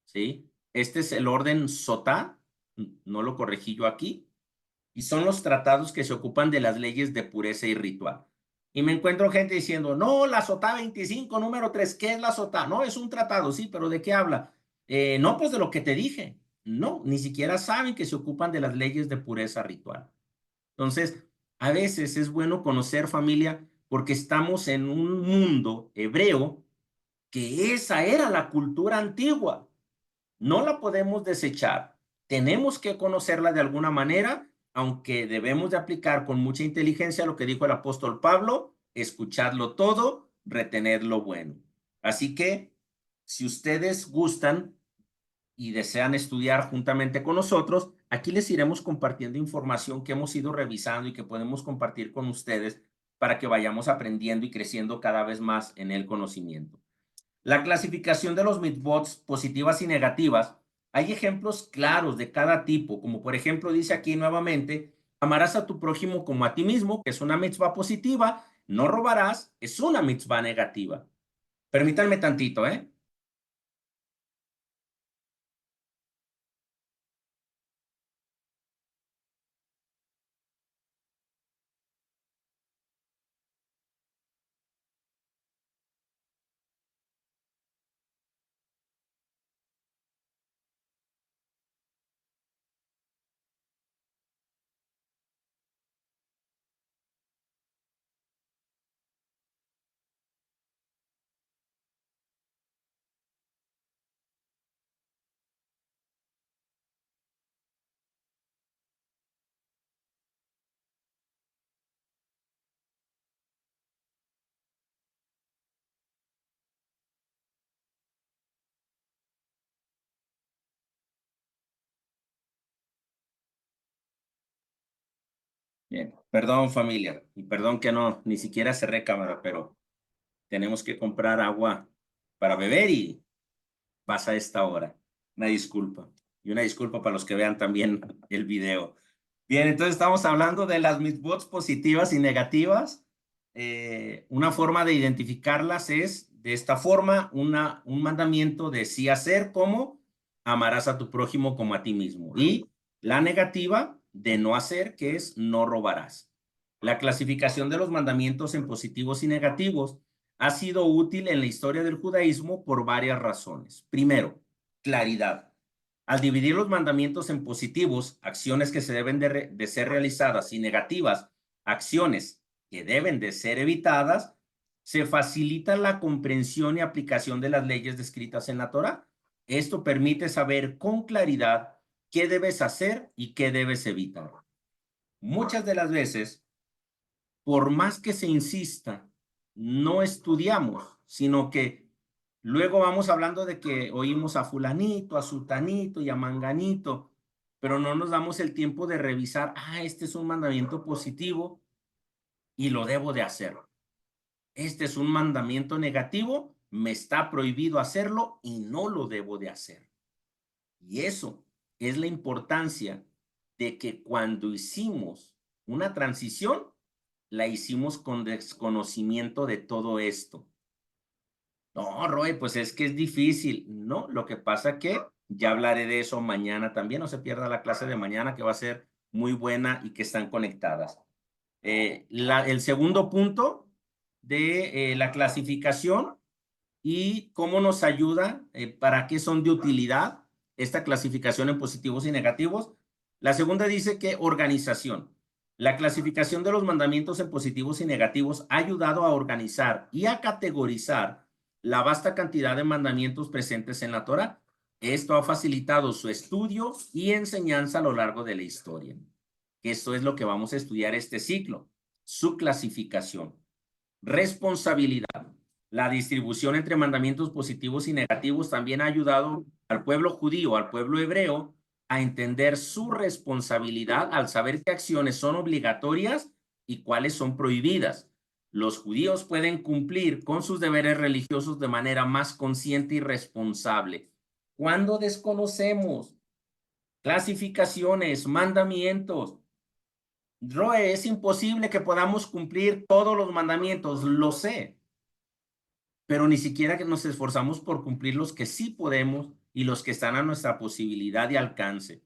¿sí? Este es el orden sotá, no lo corregí yo aquí, y son los tratados que se ocupan de las leyes de pureza y ritual. Y me encuentro gente diciendo, no, la sotá 25, número 3, ¿qué es la sotá? No, es un tratado, sí, pero ¿de qué habla? No, pues de lo que te dije. No, ni siquiera saben que se ocupan de las leyes de pureza ritual. Entonces, a veces es bueno conocer familia porque estamos en un mundo hebreo que esa era la cultura antigua. No la podemos desechar. Tenemos que conocerla de alguna manera, aunque debemos de aplicar con mucha inteligencia lo que dijo el apóstol Pablo, escuchadlo todo, retener lo bueno. Así que, si ustedes gustan y desean estudiar juntamente con nosotros, aquí les iremos compartiendo información que hemos ido revisando y que podemos compartir con ustedes para que vayamos aprendiendo y creciendo cada vez más en el conocimiento. La clasificación de los mitzvot positivas y negativas, hay ejemplos claros de cada tipo, como por ejemplo dice aquí nuevamente, amarás a tu prójimo como a ti mismo, que es una mitzvah positiva, no robarás, es una mitzvah negativa. Permítanme tantito, ¿eh? Bien, perdón familia, y perdón que no, ni siquiera cerré cámara, pero tenemos que comprar agua para beber y pasa esta hora. Una disculpa. Y una disculpa para los que vean también el video. Bien, entonces estamos hablando de las mitzvot positivas y negativas. Una forma de identificarlas es de esta forma, un mandamiento de sí hacer, como amarás a tu prójimo como a ti mismo. Y la negativa de no hacer, que es no robarás. La clasificación de los mandamientos en positivos y negativos ha sido útil en la historia del judaísmo por varias razones. Primero, claridad. Al dividir los mandamientos en positivos, acciones que se deben de ser realizadas, y negativas, acciones que deben de ser evitadas, se facilita la comprensión y aplicación de las leyes descritas en la Torá. Esto permite saber con claridad qué debes hacer y qué debes evitar. Muchas de las veces, por más que se insista, no estudiamos, sino que luego vamos hablando de que oímos a fulanito, a sutanito y a manganito, pero no nos damos el tiempo de revisar, este es un mandamiento positivo y lo debo de hacer. Este es un mandamiento negativo, me está prohibido hacerlo y no lo debo de hacer. Y eso es la importancia de que cuando hicimos una transición, la hicimos con desconocimiento de todo esto. No, Roy, pues es que es difícil. No, lo que pasa que ya hablaré de eso mañana también. No se pierda la clase de mañana, que va a ser muy buena y que están conectadas. El segundo punto de la clasificación y cómo nos ayuda, para qué son de utilidad esta clasificación en positivos y negativos. La segunda dice que organización. La clasificación de los mandamientos en positivos y negativos ha ayudado a organizar y a categorizar la vasta cantidad de mandamientos presentes en la Torá. Esto ha facilitado su estudio y enseñanza a lo largo de la historia. Esto es lo que vamos a estudiar este ciclo, su clasificación. Responsabilidad. La distribución entre mandamientos positivos y negativos también ha ayudado al pueblo judío, al pueblo hebreo, a entender su responsabilidad al saber qué acciones son obligatorias y cuáles son prohibidas. Los judíos pueden cumplir con sus deberes religiosos de manera más consciente y responsable. Cuando desconocemos clasificaciones, mandamientos, Roe, es imposible que podamos cumplir todos los mandamientos, lo sé, pero ni siquiera que nos esforzamos por cumplir los que sí podemos y los que están a nuestra posibilidad y alcance.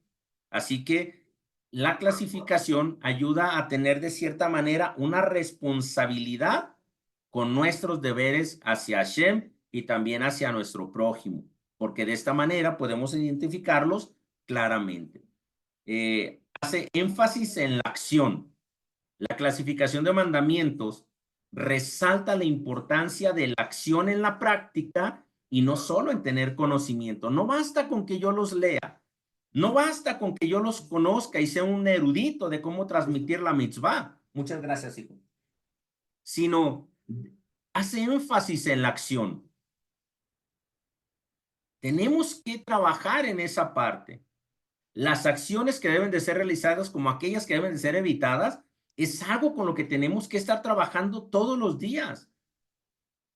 Así que la clasificación ayuda a tener de cierta manera una responsabilidad con nuestros deberes hacia Hashem y también hacia nuestro prójimo, porque de esta manera podemos identificarlos claramente. Hace énfasis en la acción. La clasificación de mandamientos resalta la importancia de la acción en la práctica y no solo en tener conocimiento. No basta con que yo los lea, no basta con que yo los conozca y sea un erudito de cómo transmitir la mitzvah. Muchas gracias, hijo. Sino hace énfasis en la acción. Tenemos que trabajar en esa parte. Las acciones que deben de ser realizadas como aquellas que deben de ser evitadas es algo con lo que tenemos que estar trabajando todos los días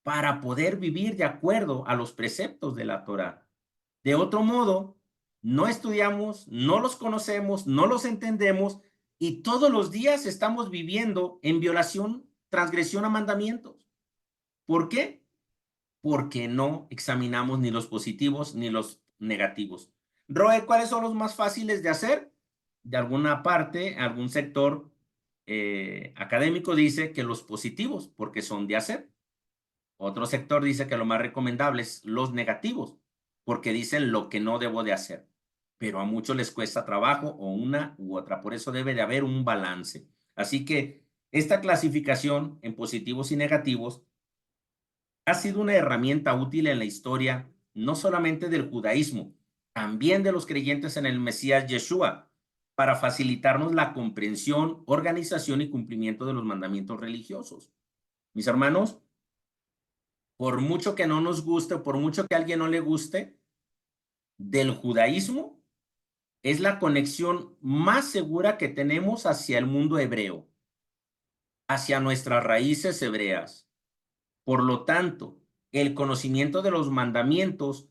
para poder vivir de acuerdo a los preceptos de la Torá. De otro modo, no estudiamos, no los conocemos, no los entendemos y todos los días estamos viviendo en violación, transgresión a mandamientos. ¿Por qué? Porque no examinamos ni los positivos ni los negativos. Roe, ¿cuáles son los más fáciles de hacer? De alguna parte, algún sector académico dice que los positivos, porque son de hacer. Otro sector dice que lo más recomendable es los negativos, porque dicen lo que no debo de hacer. Pero a muchos les cuesta trabajo o una u otra. Por eso debe de haber un balance. Así que esta clasificación en positivos y negativos ha sido una herramienta útil en la historia, no solamente del judaísmo, también de los creyentes en el Mesías Yeshua, para facilitarnos la comprensión, organización y cumplimiento de los mandamientos religiosos. Mis hermanos, por mucho que no nos guste, por mucho que a alguien no le guste, del judaísmo es la conexión más segura que tenemos hacia el mundo hebreo, hacia nuestras raíces hebreas. Por lo tanto, el conocimiento de los mandamientos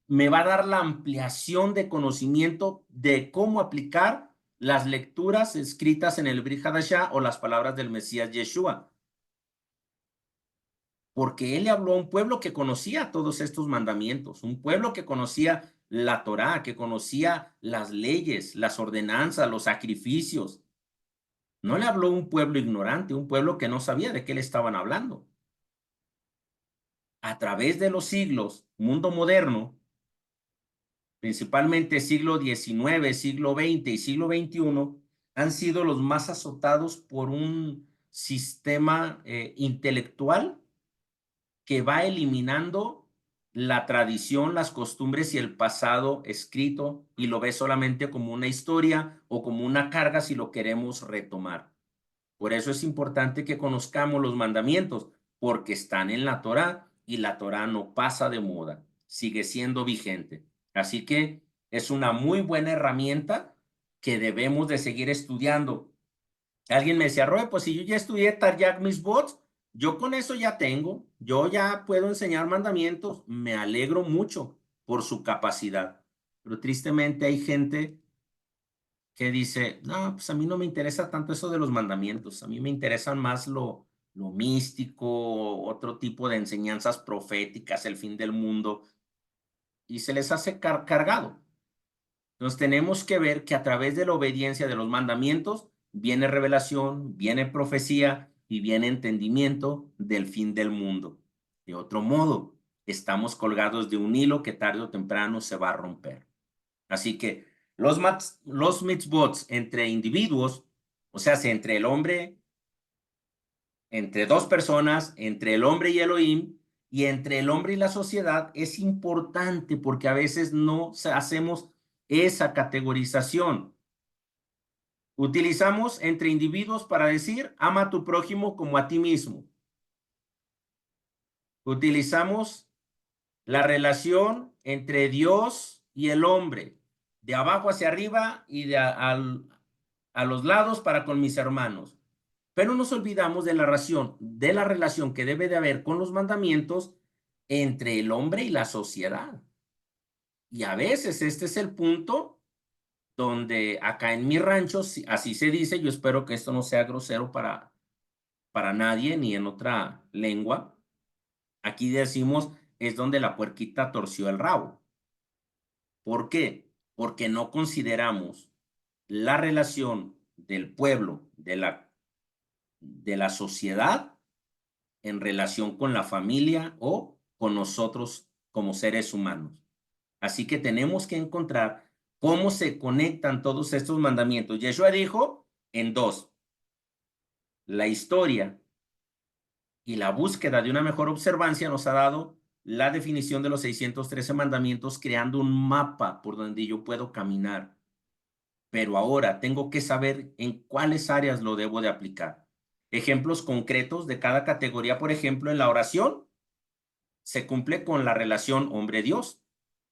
me va a dar la ampliación de conocimiento de cómo aplicar las lecturas escritas en el Brit Hadashah o las palabras del Mesías Yeshua. Porque él le habló a un pueblo que conocía todos estos mandamientos, un pueblo que conocía la Torá, que conocía las leyes, las ordenanzas, los sacrificios. No le habló a un pueblo ignorante, un pueblo que no sabía de qué le estaban hablando. A través de los siglos, mundo moderno, principalmente siglo XIX, siglo XX y siglo XXI, han sido los más azotados por un sistema intelectual que va eliminando la tradición, las costumbres y el pasado escrito y lo ve solamente como una historia o como una carga si lo queremos retomar. Por eso es importante que conozcamos los mandamientos, porque están en la Torá y la Torá no pasa de moda, sigue siendo vigente. Así que es una muy buena herramienta que debemos de seguir estudiando. Alguien me decía, Roy, pues si yo ya estudié Taryag Mitzvot, yo con eso ya tengo, yo ya puedo enseñar mandamientos. Me alegro mucho por su capacidad. Pero tristemente hay gente que dice, no, pues a mí no me interesa tanto eso de los mandamientos, a mí me interesan más lo místico, otro tipo de enseñanzas proféticas, el fin del mundo, y se les hace cargado. Entonces tenemos que ver que a través de la obediencia de los mandamientos viene revelación, viene profecía y viene entendimiento del fin del mundo. De otro modo, estamos colgados de un hilo que tarde o temprano se va a romper. Así que los mitzvot entre individuos, o sea, entre el hombre, entre dos personas, entre el hombre y Elohim, y entre el hombre y la sociedad, es importante porque a veces no hacemos esa categorización. Utilizamos entre individuos para decir, ama a tu prójimo como a ti mismo. Utilizamos la relación entre Dios y el hombre, de abajo hacia arriba y a los lados para con mis hermanos. Pero nos olvidamos de la relación que debe de haber con los mandamientos entre el hombre y la sociedad. Y a veces este es el punto donde acá en mi rancho, así se dice, yo espero que esto no sea grosero para nadie ni en otra lengua. Aquí decimos, es donde la puerquita torció el rabo. ¿Por qué? Porque no consideramos la relación del pueblo, de la sociedad, en relación con la familia o con nosotros como seres humanos. Así que tenemos que encontrar cómo se conectan todos estos mandamientos. Yeshua dijo en dos: la historia y la búsqueda de una mejor observancia nos ha dado la definición de los 613 mandamientos, creando un mapa por donde yo puedo caminar. Pero ahora tengo que saber en cuáles áreas lo debo de aplicar. Ejemplos concretos de cada categoría, por ejemplo, en la oración, se cumple con la relación hombre-Dios,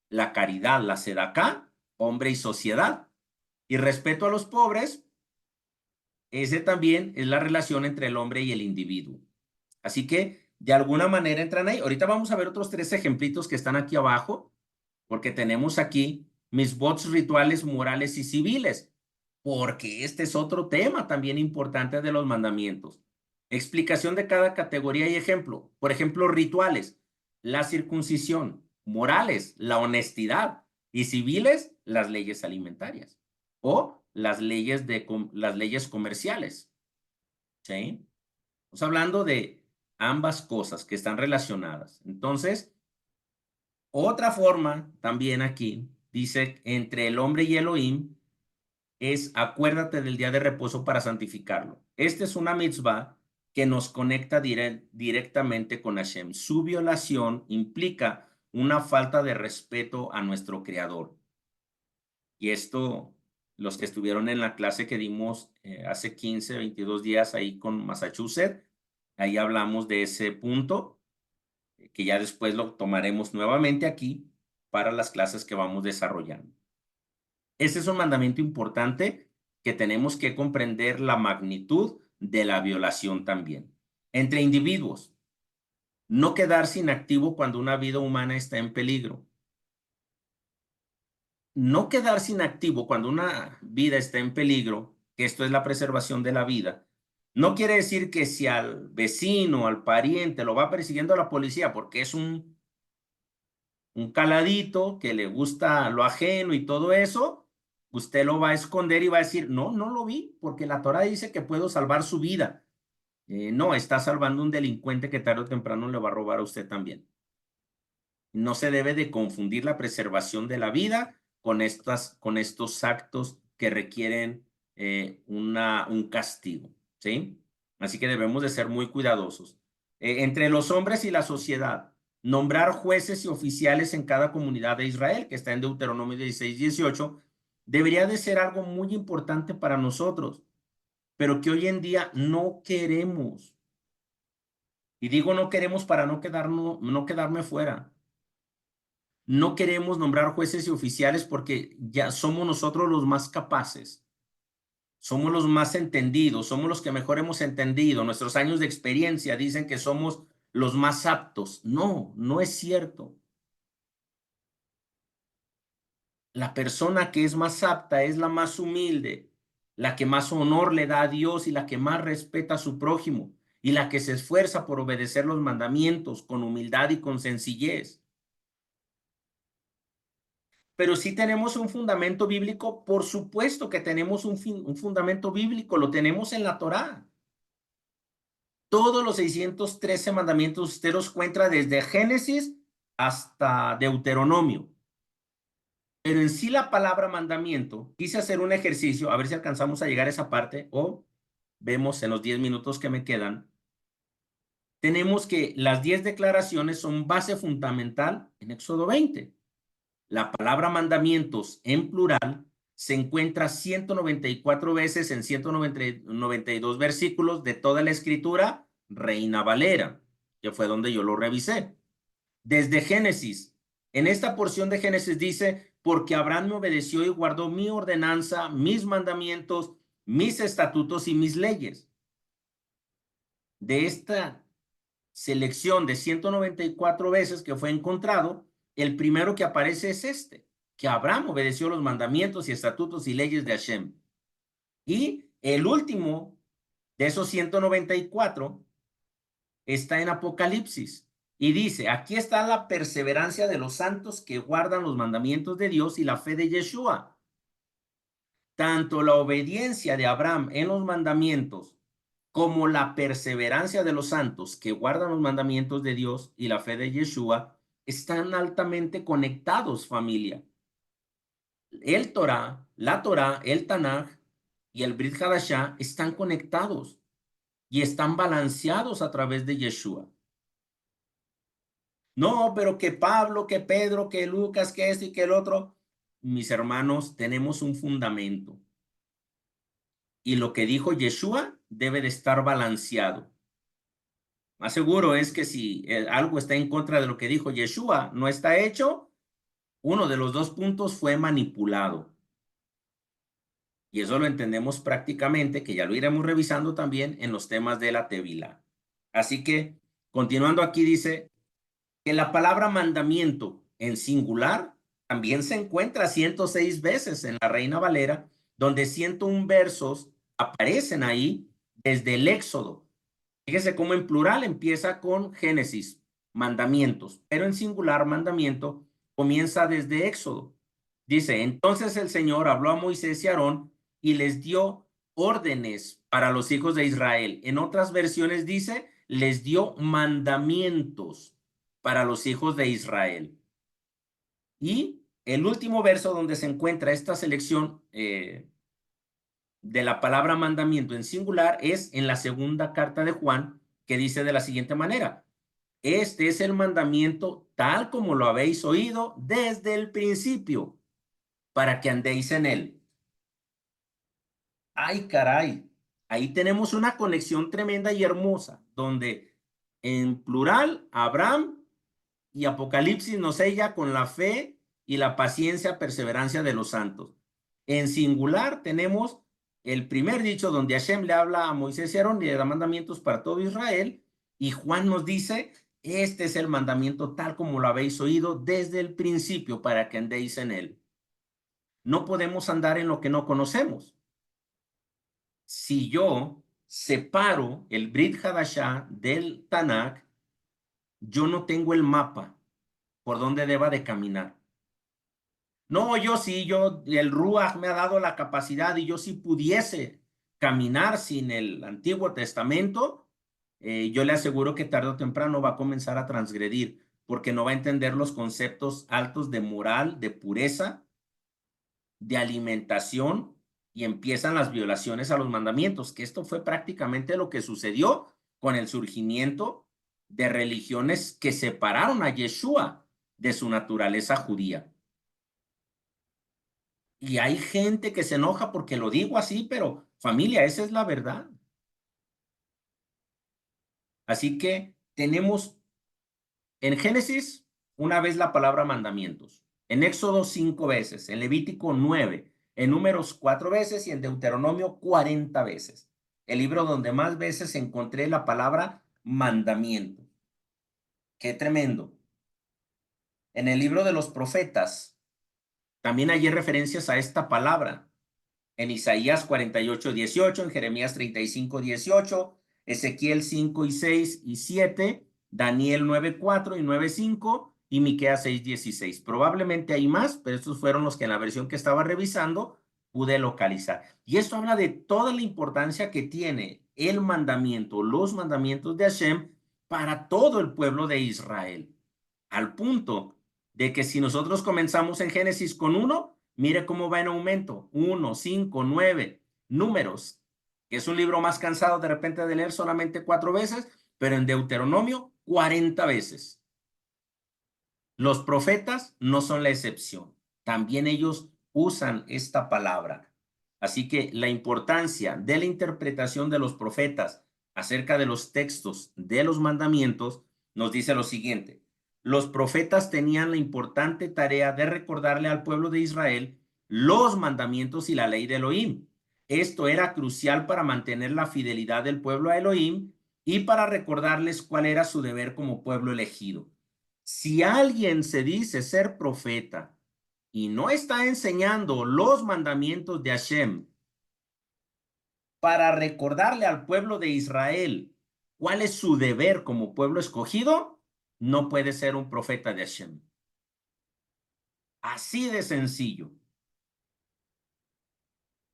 la caridad, la sedacá, hombre y sociedad. Y respeto a los pobres, ese también es la relación entre el hombre y el individuo. Así que de alguna manera entran ahí. Ahorita vamos a ver otros tres ejemplitos que están aquí abajo, porque tenemos aquí mis votos rituales, morales y civiles, porque este es otro tema también importante de los mandamientos. Explicación de cada categoría y ejemplo. Por ejemplo, rituales, la circuncisión; morales, la honestidad; y civiles, las leyes alimentarias o las leyes comerciales. ¿Sí? Estamos hablando de ambas cosas que están relacionadas. Entonces, otra forma también aquí dice: entre el hombre y Elohim es acuérdate del día de reposo para santificarlo. Esta es una mitzvah que nos conecta directamente con Hashem. Su violación implica una falta de respeto a nuestro Creador. Y esto, los que estuvieron en la clase que dimos hace 15, 22 días ahí con Massachusetts, ahí hablamos de ese punto, que ya después lo tomaremos nuevamente aquí para las clases que vamos desarrollando. Este es un mandamiento importante que tenemos que comprender la magnitud de la violación también. Entre individuos, no quedarse inactivo cuando una vida humana está en peligro. No quedarse inactivo cuando una vida está en peligro, que esto es la preservación de la vida, no quiere decir que si al vecino, al pariente, lo va persiguiendo a la policía porque es un caladito que le gusta lo ajeno y todo eso, usted lo va a esconder y va a decir, no, no lo vi, porque la Torah dice que puedo salvar su vida. No, está salvando un delincuente que tarde o temprano le va a robar a usted también. No se debe de confundir la preservación de la vida con estos actos que requieren un castigo, ¿sí? Así que debemos de ser muy cuidadosos. Entre los hombres y la sociedad, nombrar jueces y oficiales en cada comunidad de Israel, que está en Deuteronomio 16, 18, debería de ser algo muy importante para nosotros, pero que hoy en día no queremos. Y digo no queremos para no quedarme fuera. No queremos nombrar jueces y oficiales porque ya somos nosotros los más capaces, somos los más entendidos, somos los que mejor hemos entendido. Nuestros años de experiencia dicen que somos los más aptos. No, no es cierto. La persona que es más apta es la más humilde, la que más honor le da a Dios y la que más respeta a su prójimo y la que se esfuerza por obedecer los mandamientos con humildad y con sencillez. Pero sí tenemos un fundamento bíblico, por supuesto que tenemos un fundamento bíblico, lo tenemos en la Torá. Todos los 613 mandamientos usted los encuentra desde Génesis hasta Deuteronomio. Pero en sí la palabra mandamiento, quise hacer un ejercicio, a ver si alcanzamos a llegar a esa parte o vemos en los 10 minutos que me quedan. Tenemos que las 10 declaraciones son base fundamental en Éxodo 20. La palabra mandamientos en plural se encuentra 194 veces en 192 versículos de toda la escritura, Reina Valera, que fue donde yo lo revisé. Desde Génesis, en esta porción de Génesis dice, porque Abraham me obedeció y guardó mi ordenanza, mis mandamientos, mis estatutos y mis leyes. De esta selección de 194 veces que fue encontrado, el primero que aparece es este, que Abraham obedeció los mandamientos y estatutos y leyes de Hashem. Y el último de esos 194 está en Apocalipsis. Y dice, aquí está la perseverancia de los santos que guardan los mandamientos de Dios y la fe de Yeshua. Tanto la obediencia de Abraham en los mandamientos como la perseverancia de los santos que guardan los mandamientos de Dios y la fe de Yeshua están altamente conectados, familia. El Torah, el Tanaj y el Brit Hadashah están conectados y están balanceados a través de Yeshua. No, pero que Pablo, que Pedro, que Lucas, que esto y que el otro. Mis hermanos, tenemos un fundamento. Y lo que dijo Yeshua debe de estar balanceado. Más seguro es que si algo está en contra de lo que dijo Yeshua, no está hecho, uno de los dos puntos fue manipulado. Y eso lo entendemos prácticamente, que ya lo iremos revisando también en los temas de la Tevilá. Así que, continuando aquí, dice que la palabra mandamiento en singular también se encuentra 106 veces en la Reina Valera, donde 101 versos aparecen ahí desde el Éxodo. Fíjese cómo en plural empieza con Génesis, mandamientos, pero en singular mandamiento comienza desde Éxodo. Dice, entonces el Señor habló a Moisés y a Aarón y les dio órdenes para los hijos de Israel. En otras versiones dice, les dio mandamientos para los hijos de Israel. Y el último verso donde se encuentra esta selección de la palabra mandamiento en singular es en la segunda carta de Juan, que dice de la siguiente manera, este es el mandamiento tal como lo habéis oído desde el principio, para que andéis en él. Ay, caray, ahí tenemos una conexión tremenda y hermosa, donde en plural, Abraham y Apocalipsis nos sella con la fe y la paciencia, perseverancia de los santos. En singular tenemos el primer dicho donde Hashem le habla a Moisés y Aarón y le da mandamientos para todo Israel, y Juan nos dice, este es el mandamiento tal como lo habéis oído desde el principio para que andéis en él. No podemos andar en lo que no conocemos. Si yo separo el Brit Hadashah del Tanakh, yo no tengo el mapa por donde deba de caminar. No, yo sí, el Ruach me ha dado la capacidad y yo sí pudiese caminar sin el Antiguo Testamento, yo le aseguro que tarde o temprano va a comenzar a transgredir, porque no va a entender los conceptos altos de moral, de pureza, de alimentación, y empiezan las violaciones a los mandamientos, que esto fue prácticamente lo que sucedió con el surgimiento de religiones que separaron a Yeshua de su naturaleza judía. Y hay gente que se enoja porque lo digo así, pero familia, esa es la verdad. Así que tenemos en Génesis una vez la palabra mandamientos, en Éxodo 5 veces, en Levítico 9, en Números 4 veces y en Deuteronomio 40 veces. El libro donde más veces encontré la palabra mandamiento. Qué tremendo. En el libro de los profetas también hay referencias a esta palabra. En Isaías 48:18, en Jeremías 35:18, Ezequiel 5 y 6 y 7, Daniel 9:4 y 9:5 y Miqueas 6:16. Probablemente hay más, pero estos fueron los que en la versión que estaba revisando pude localizar. Y esto habla de toda la importancia que tiene el mandamiento, los mandamientos de Hashem para todo el pueblo de Israel. Al punto de que si nosotros comenzamos en Génesis con 1, mire cómo va en aumento, 1, 5, 9, números, que es un libro más cansado de repente de leer solamente 4 veces, pero en Deuteronomio 40 veces. Los profetas no son la excepción, también ellos usan esta palabra. Así que la importancia de la interpretación de los profetas acerca de los textos de los mandamientos nos dice lo siguiente. Los profetas tenían la importante tarea de recordarle al pueblo de Israel los mandamientos y la ley de Elohim. Esto era crucial para mantener la fidelidad del pueblo a Elohim y para recordarles cuál era su deber como pueblo elegido. Si alguien se dice ser profeta y no está enseñando los mandamientos de Hashem para recordarle al pueblo de Israel cuál es su deber como pueblo escogido, no puede ser un profeta de Hashem. Así de sencillo.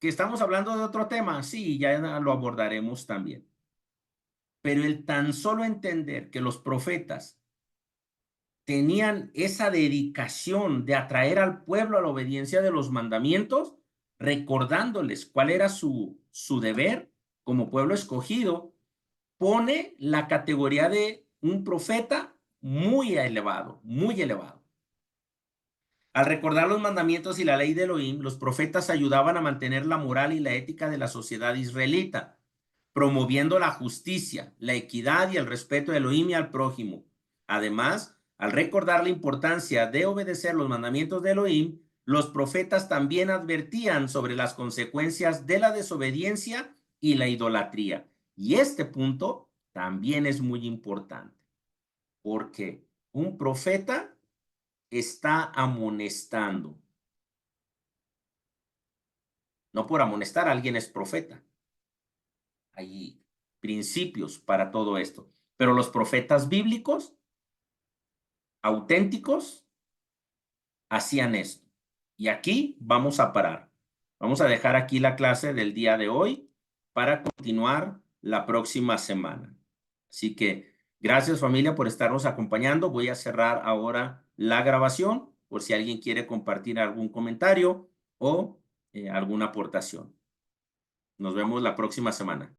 ¿Que estamos hablando de otro tema? Sí, ya lo abordaremos también. Pero el tan solo entender que los profetas tenían esa dedicación de atraer al pueblo a la obediencia de los mandamientos, recordándoles cuál era su deber como pueblo escogido, pone la categoría de un profeta muy elevado, muy elevado. Al recordar los mandamientos y la ley de Elohim, los profetas ayudaban a mantener la moral y la ética de la sociedad israelita, promoviendo la justicia, la equidad y el respeto a Elohim y al prójimo. Además, al recordar la importancia de obedecer los mandamientos de Elohim, los profetas también advertían sobre las consecuencias de la desobediencia y la idolatría. Y este punto también es muy importante, porque un profeta está amonestando. No por amonestar, alguien es profeta. Hay principios para todo esto. Pero los profetas bíblicos, auténticos, hacían esto. Y aquí vamos a parar. Vamos a dejar aquí la clase del día de hoy para continuar la próxima semana. Así que gracias familia por estarnos acompañando. Voy a cerrar ahora la grabación por si alguien quiere compartir algún comentario o alguna aportación. Nos vemos la próxima semana.